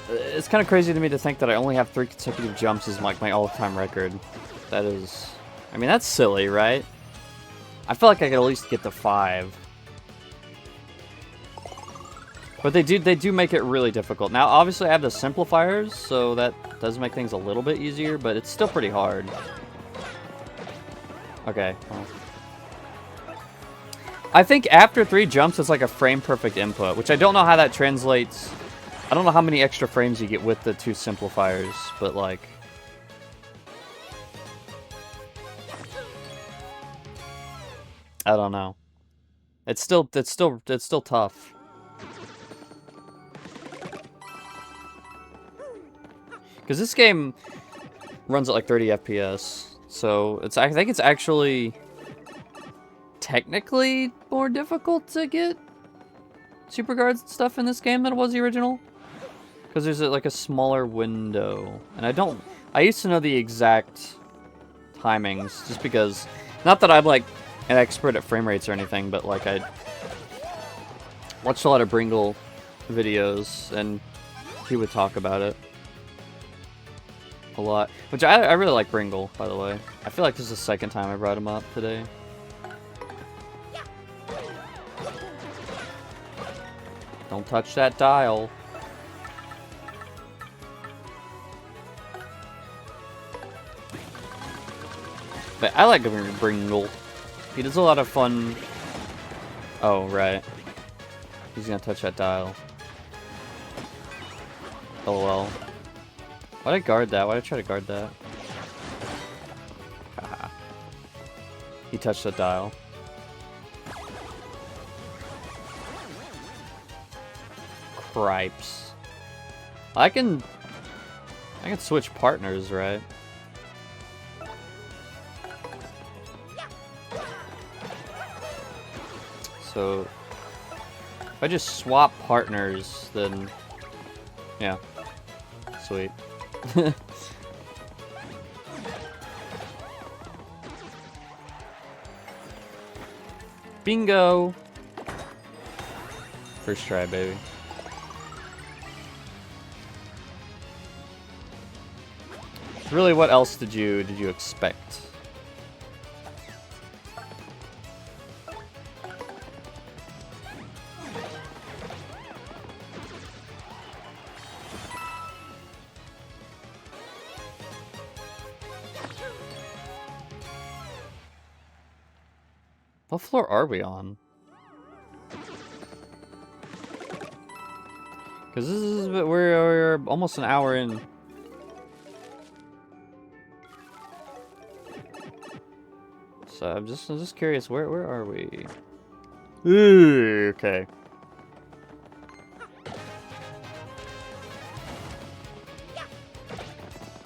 It's kind of crazy to me to think that I only have 3 consecutive jumps as, like, my all-time record. That is... I mean, that's silly, right? I feel like I could at least get to 5. But they do make it really difficult. Now, obviously, I have the simplifiers, so that does make things a little bit easier, but it's still pretty hard. Okay. Well. I think after 3 jumps, it's like a frame-perfect input, which I don't know how that translates. I don't know how many extra frames you get with the 2 simplifiers, but like... I don't know. It's still tough. Because this game runs at like 30 FPS, so I think it's actually technically more difficult to get super guards and stuff in this game than it was the original. Because there's like a smaller window, and I used to know the exact timings, just because, not that I'm like an expert at frame rates or anything, but like Watched a lot of Bringle videos, and he would talk about it a lot. Which I really like Bringle, by the way. I feel like this is the second time I brought him up today. Don't touch that dial. But I like Bringle. He does a lot of fun... Oh, right. He's gonna touch that dial. Oh well. Why'd I guard that? Why'd I try to guard that? Haha. He touched the dial. Cripes. I can switch partners, right? So if I just swap partners, then yeah, sweet. Bingo! First try, baby. Really, what else did you expect? What floor are we on? Because this is we're almost an hour in. So I'm just curious, where are we? Ooh, okay.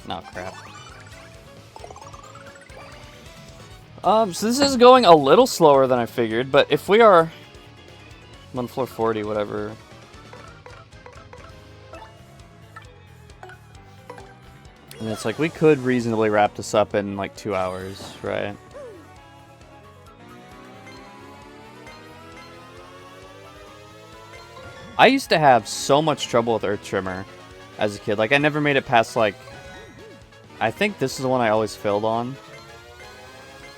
No crap. So this is going a little slower than I figured, but if we are on floor 40, whatever. And it's like we could reasonably wrap this up in like 2 hours, right? I used to have so much trouble with Earth Trimmer as a kid. Like, I never made it past, like... I think this is the one I always failed on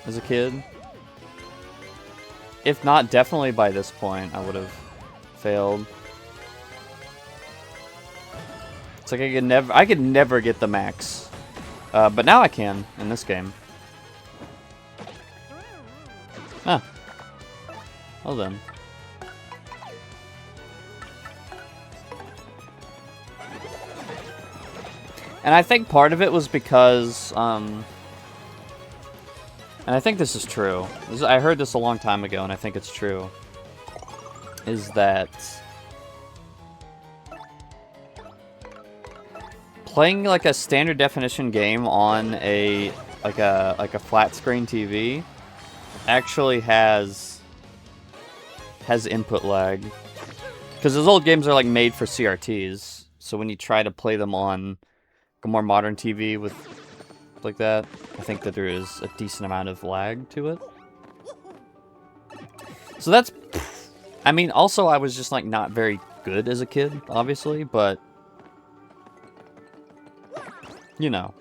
as a kid. If not, definitely by this point, I would have failed. It's like I could never get the max. But now I can, in this game. Huh. Well then. And I think part of it was because, and I think this is true. I heard this a long time ago, and I think it's true. Is that playing like a standard definition game on a flat screen TV actually has input lag, because those old games are like made for CRTs. So when you try to play them on a more modern TV with like that, I think that there is a decent amount of lag to it. So that's, I mean, also I was just like not very good as a kid, obviously, but you know,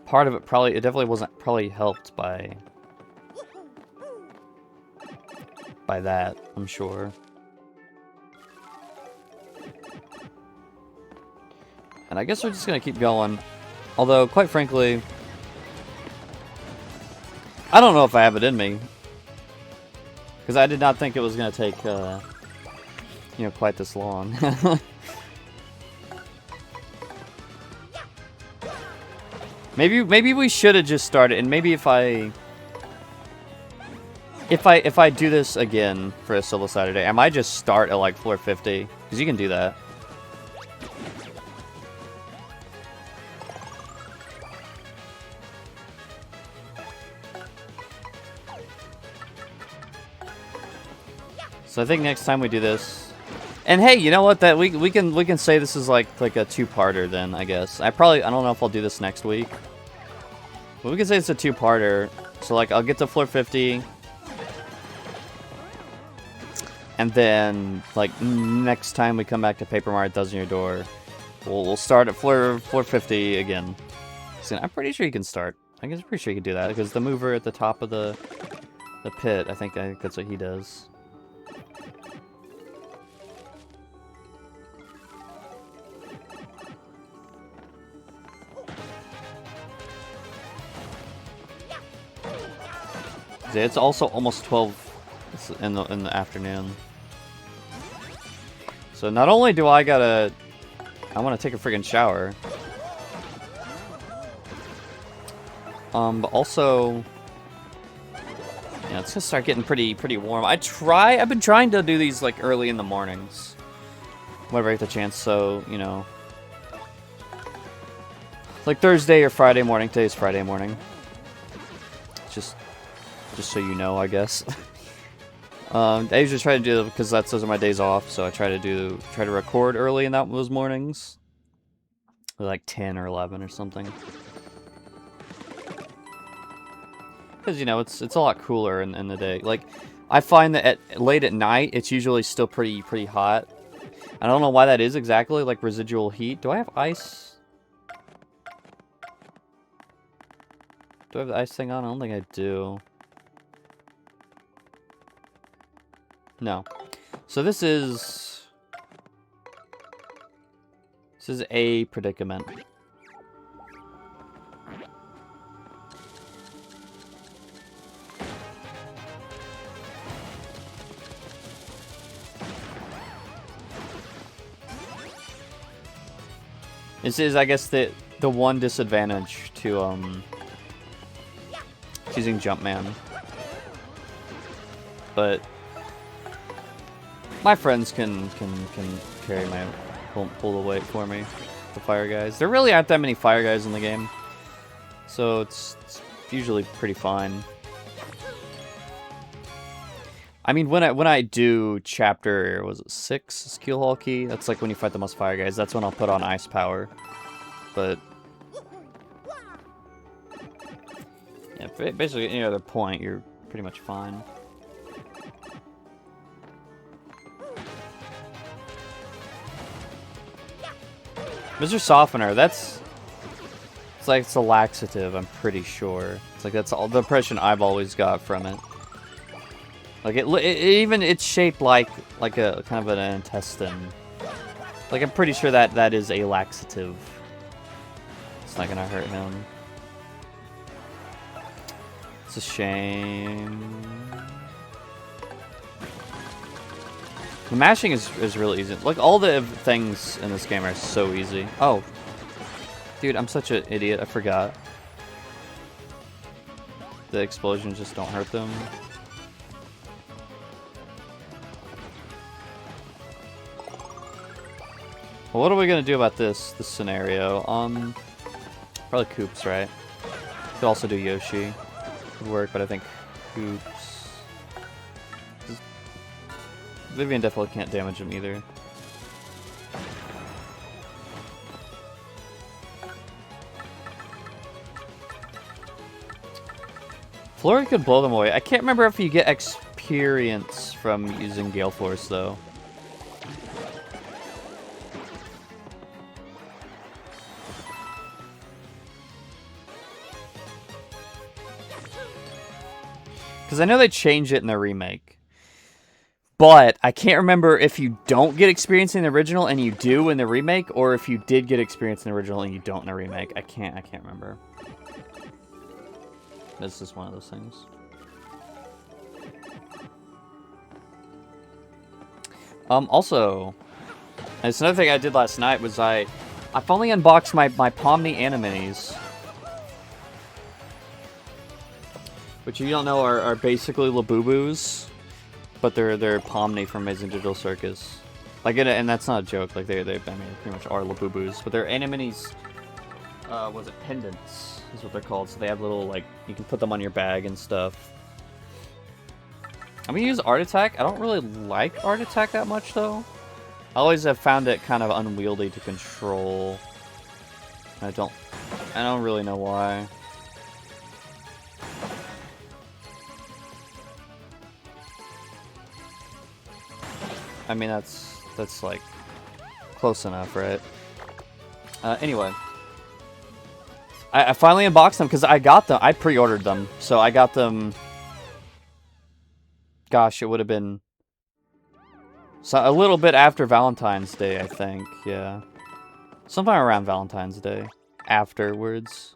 part of it it definitely wasn't helped by that, I'm sure. And I guess we're just gonna keep going. Although, quite frankly, I don't know if I have it in me. Because I did not think it was gonna take, you know, quite this long. Maybe we should have just started, and maybe if I do this again for a solo Saturday, I might just start at like floor 50, because you can do that. So I think next time we do this, and hey, you know what? That we can say this is like a two-parter then, I guess. I don't know if I'll do this next week, but we can say it's a two-parter. So like I'll get to floor 50, And then, like, next time we come back to Paper Mario Dozen Your Door, we'll start at floor 50 again. So I'm pretty sure you can start. I'm pretty sure you can do that, because the mover at the top of the pit, I think that's what he does. It's also almost 12 in the afternoon. So not only do I want to take a friggin' shower. But also, yeah, it's gonna start getting pretty warm. I've been trying to do these like early in the mornings, whenever I get the chance. So you know, like Thursday or Friday morning. Today's Friday morning. Just so you know, I guess. I usually try to do, because those are my days off. So I try to record early in those mornings, like 10 or 11 or something. Because, you know, it's a lot cooler in the day. Like, I find that late at night, it's usually still pretty hot. I don't know why that is exactly, like residual heat. Do I have ice? Do I have the ice thing on? I don't think I do. No. So this is a predicament. This is, I guess, the one disadvantage to using Jumpman. But my friends can carry pull the weight for me. The fire guys. There really aren't that many fire guys in the game, so it's usually pretty fine. I mean, when I do chapter, was it 6 Keel Hall Key? That's like when you fight the most fire guys. That's when I'll put on ice power. But yeah, basically any other point, you're pretty much fine. Mr. Softener, it's a laxative, I'm pretty sure. It's like that's all the impression I've always got from it. Like it's shaped like a kind of an intestine. Like I'm pretty sure that is a laxative. It's not gonna hurt him. It's a shame. The mashing is really easy. Like all the things in this game are so easy. Oh, dude, I'm such an idiot. I forgot. The explosions just don't hurt them. Well, what are we gonna do about this scenario? Probably Koops, right? Could also do Yoshi. Could work, but I think Koops. Vivian definitely can't damage him either. Flurry could blow them away. I can't remember if you get experience from using Gale Force, though. Because I know they changed it in the remake. But I can't remember if you don't get experience in the original and you do in the remake, or if you did get experience in the original and you don't in the remake. I can't remember. This is one of those things. Also, it's another thing I did last night was I finally unboxed my Pomni Animinies. Which, if you don't know, are basically Labubus, but they're Pomni from Amazing Digital Circus. Like, and that's not a joke. Like, they pretty much are Labubus, but they're Animinies. Was it pendants? Is what they're called. So they have little, like, you can put them on your bag and stuff. I'm gonna use Art Attack. I don't really like Art Attack that much, though. I always have found it kind of unwieldy to control. I don't really know why. I mean, that's like close enough, right? Anyway. I finally unboxed them because I got them. I pre-ordered them. So I got them... Gosh, it would have been... So a little bit after Valentine's Day, I think. Yeah. Sometime around Valentine's Day. Afterwards.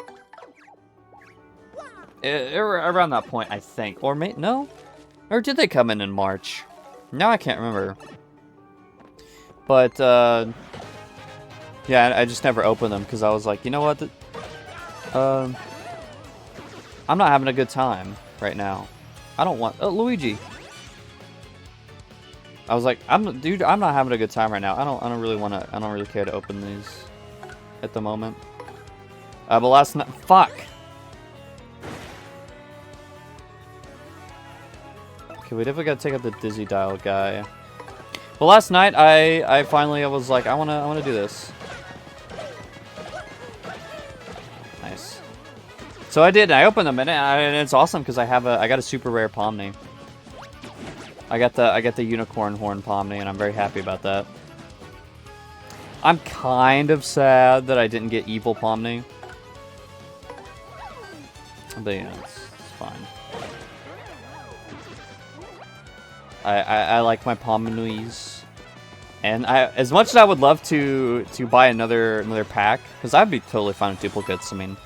Around that point, I think. Or no? Or did they come in March? Now I can't remember. But, yeah, I just never opened them because I was like, you know what? I'm not having a good time right now. I don't want... Oh, Luigi. I was like, dude, I'm not having a good time right now. I don't really want to... I don't really care to open these at the moment. But last night... Fuck! Okay, we definitely gotta take out the Dizzy Dial guy. Well, last night, I finally was like, I wanna do this. Nice. So I did, and I opened them, and it's awesome because I got a super rare Pomni. I got the unicorn horn Pomni, and I'm very happy about that. I'm kind of sad that I didn't get evil Pomni. But yeah, it's fine. I like my Pomnies. And as much as I would love to buy another pack, because I'd be totally fine with duplicates. I mean,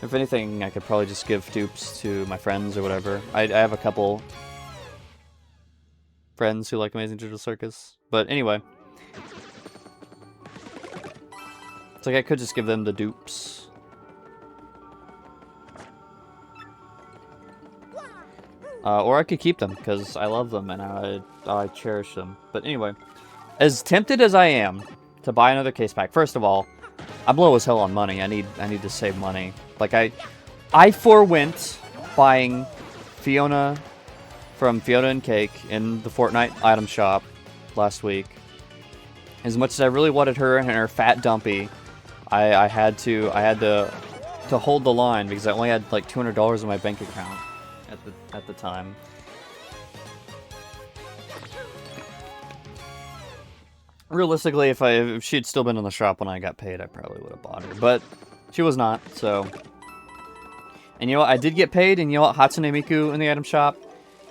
if anything, I could probably just give dupes to my friends or whatever. I have a couple friends who like Amazing Digital Circus. But anyway. It's like I could just give them the dupes. Or I could keep them, because I love them and I cherish them. But anyway, as tempted as I am to buy another case pack, first of all, I'm low as hell on money. I need to save money. Like I forewent buying Fiona from Fiona and Cake in the Fortnite item shop last week. As much as I really wanted her and her fat dumpy, I had to hold the line because I only had like $200 in my bank account at the time. Realistically, if she had still been in the shop when I got paid, I probably would have bought her. But she was not, so. And you know what? I did get paid, and you know what? Hatsune Miku in the item shop.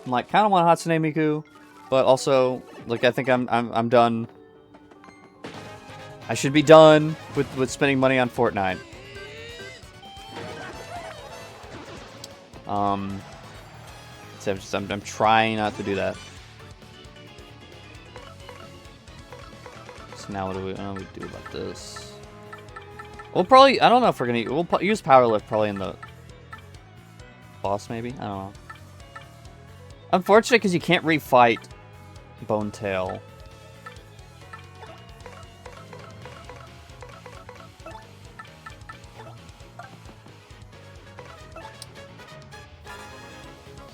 I'm like, kind of want Hatsune Miku, but also, like, I think I'm done. I should be done with spending money on Fortnite. So I'm trying not to do that. So now what do we do about this? We'll probably, I don't know if we're gonna, we'll use Power Lift probably in the boss maybe? I don't know. Unfortunate because you can't refight Bone Tail.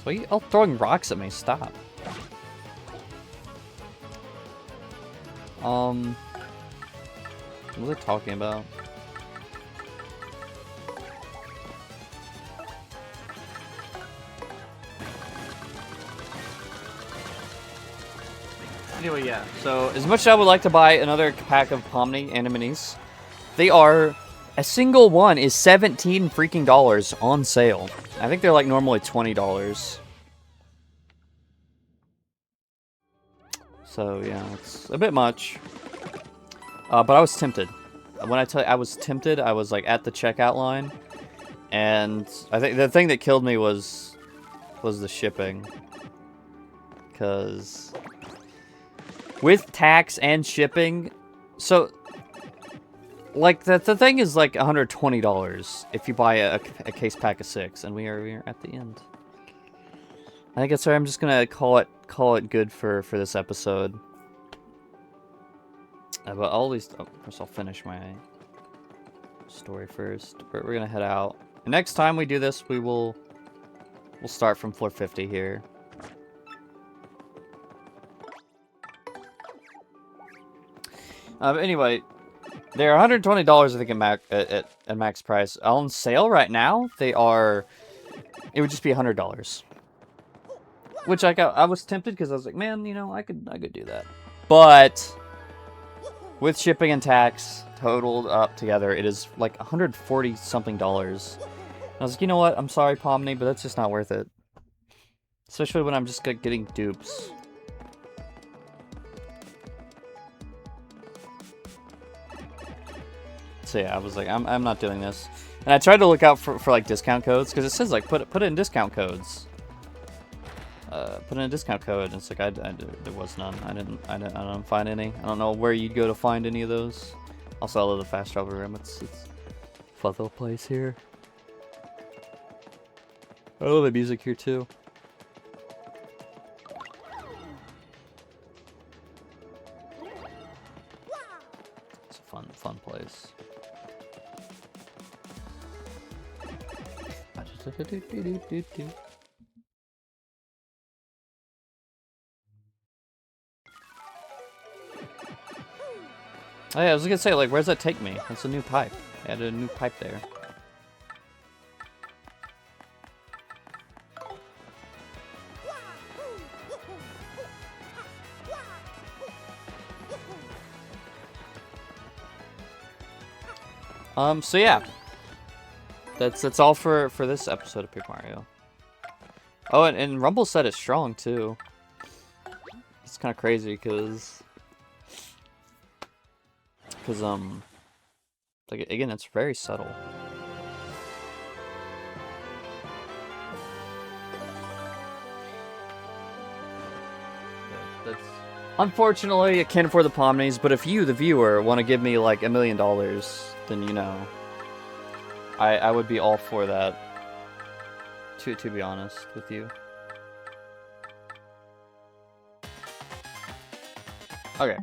Why are you all throwing rocks at me? Stop. What was I talking about? Anyway, yeah. So, as much as I would like to buy another pack of Pomni Animanies, they are... A single one is $17 freaking dollars on sale. I think they're like normally $20. So yeah, it's a bit much. But I was tempted. When I tell you I was tempted, I was like at the checkout line, and I think the thing that killed me was the shipping. Because with tax and shipping, so. Like, the thing is like $120 if you buy a case pack of 6, and we are at the end. I think that's why I'm just gonna call it good for this episode. But I'll at least, first I'll finish my story first. We're gonna head out. And next time we do this, we'll start from floor 50 here. But anyway. They're $120, I think, at max price. On sale right now, they are... It would just be $100. Which I was tempted because I was like, man, you know, I could do that. But with shipping and tax totaled up together, it is like $140 something. I was like, you know what? I'm sorry, Pomni, but that's just not worth it. Especially when I'm just getting dupes. So yeah, I was like, I'm not doing this. And I tried to look out for like discount codes, because it says like put it in discount codes. Put in a discount code, and it's like there was none. I don't find any. I don't know where you'd go to find any of those. Also, I love the fast travel room. It's a fun little place here. I love the music here too. It's a fun place. Oh yeah, I was gonna say, like, where's that take me? That's a new pipe. I added a new pipe there. So yeah. That's all for this episode of Paper Mario. Oh, and Rumble said it's strong, too. It's kind of crazy, because, like, again, it's very subtle. That's unfortunately, I can't afford the Pomnies, but if you, the viewer, want to give me, like, $1 million, then, you know, I would be all for that, to be honest with you. Okay.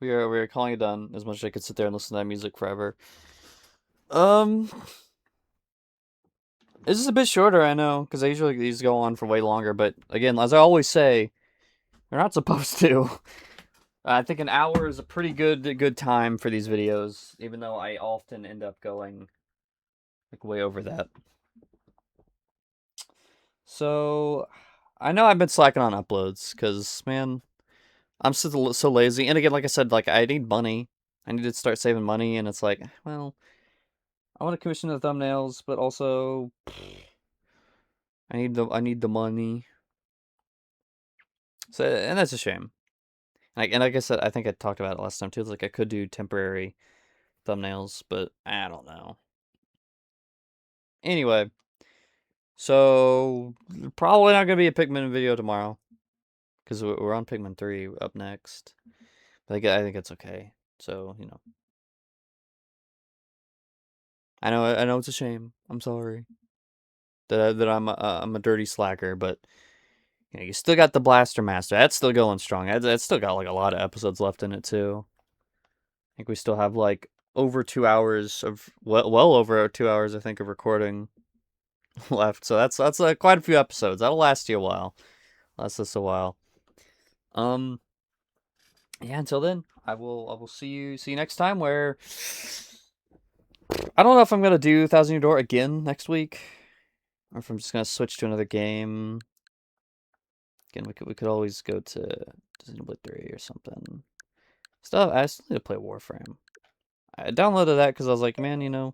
We are calling it done, as much as I could sit there and listen to that music forever. This is a bit shorter, I know, because I usually these go on for way longer, but again, as I always say, they're not supposed to. I think an hour is a pretty good time for these videos, even though I often end up going like way over that. So, I know I've been slacking on uploads, because, man, I'm so lazy. And again, like I said, like, I need money. I need to start saving money, and it's like, well, I want to commission the thumbnails, but also I need the money. So, and that's a shame. And like I said, I think I talked about it last time too. It's like I could do temporary thumbnails, but I don't know. Anyway, so probably not gonna be a Pikmin video tomorrow, because we're on Pikmin 3 up next. But I think it's okay. So, you know, I know it's a shame. I'm sorry that I'm a dirty slacker, but you know, you still got the Blaster Master. That's still going strong. That's still got like a lot of episodes left in it too. I think we still have like over 2 hours of well over 2 hours, I think, of recording left. So that's quite a few episodes. That'll last you a while. Last us a while. Yeah. Until then, I will see you next time. Where I don't know if I'm gonna do Thousand Year Door again next week, or if I'm just gonna switch to another game. Again, we could always go to Xenoblade 3 or something. I still need to play Warframe. I downloaded that because I was like, man, you know,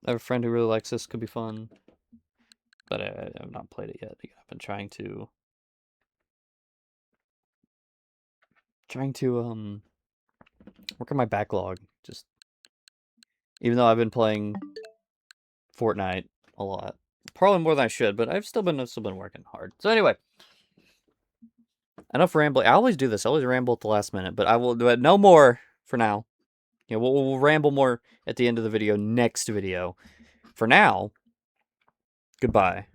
I have a friend who really likes this. Could be fun. But I have not played it yet. I've been trying to work on my backlog. Just even though I've been playing Fortnite a lot, probably more than I should, but I've still been working hard. So anyway, enough rambling. I always do this. I always ramble at the last minute, but I will do it no more for now. You know, we'll ramble more at the end of the video next video. For now, goodbye.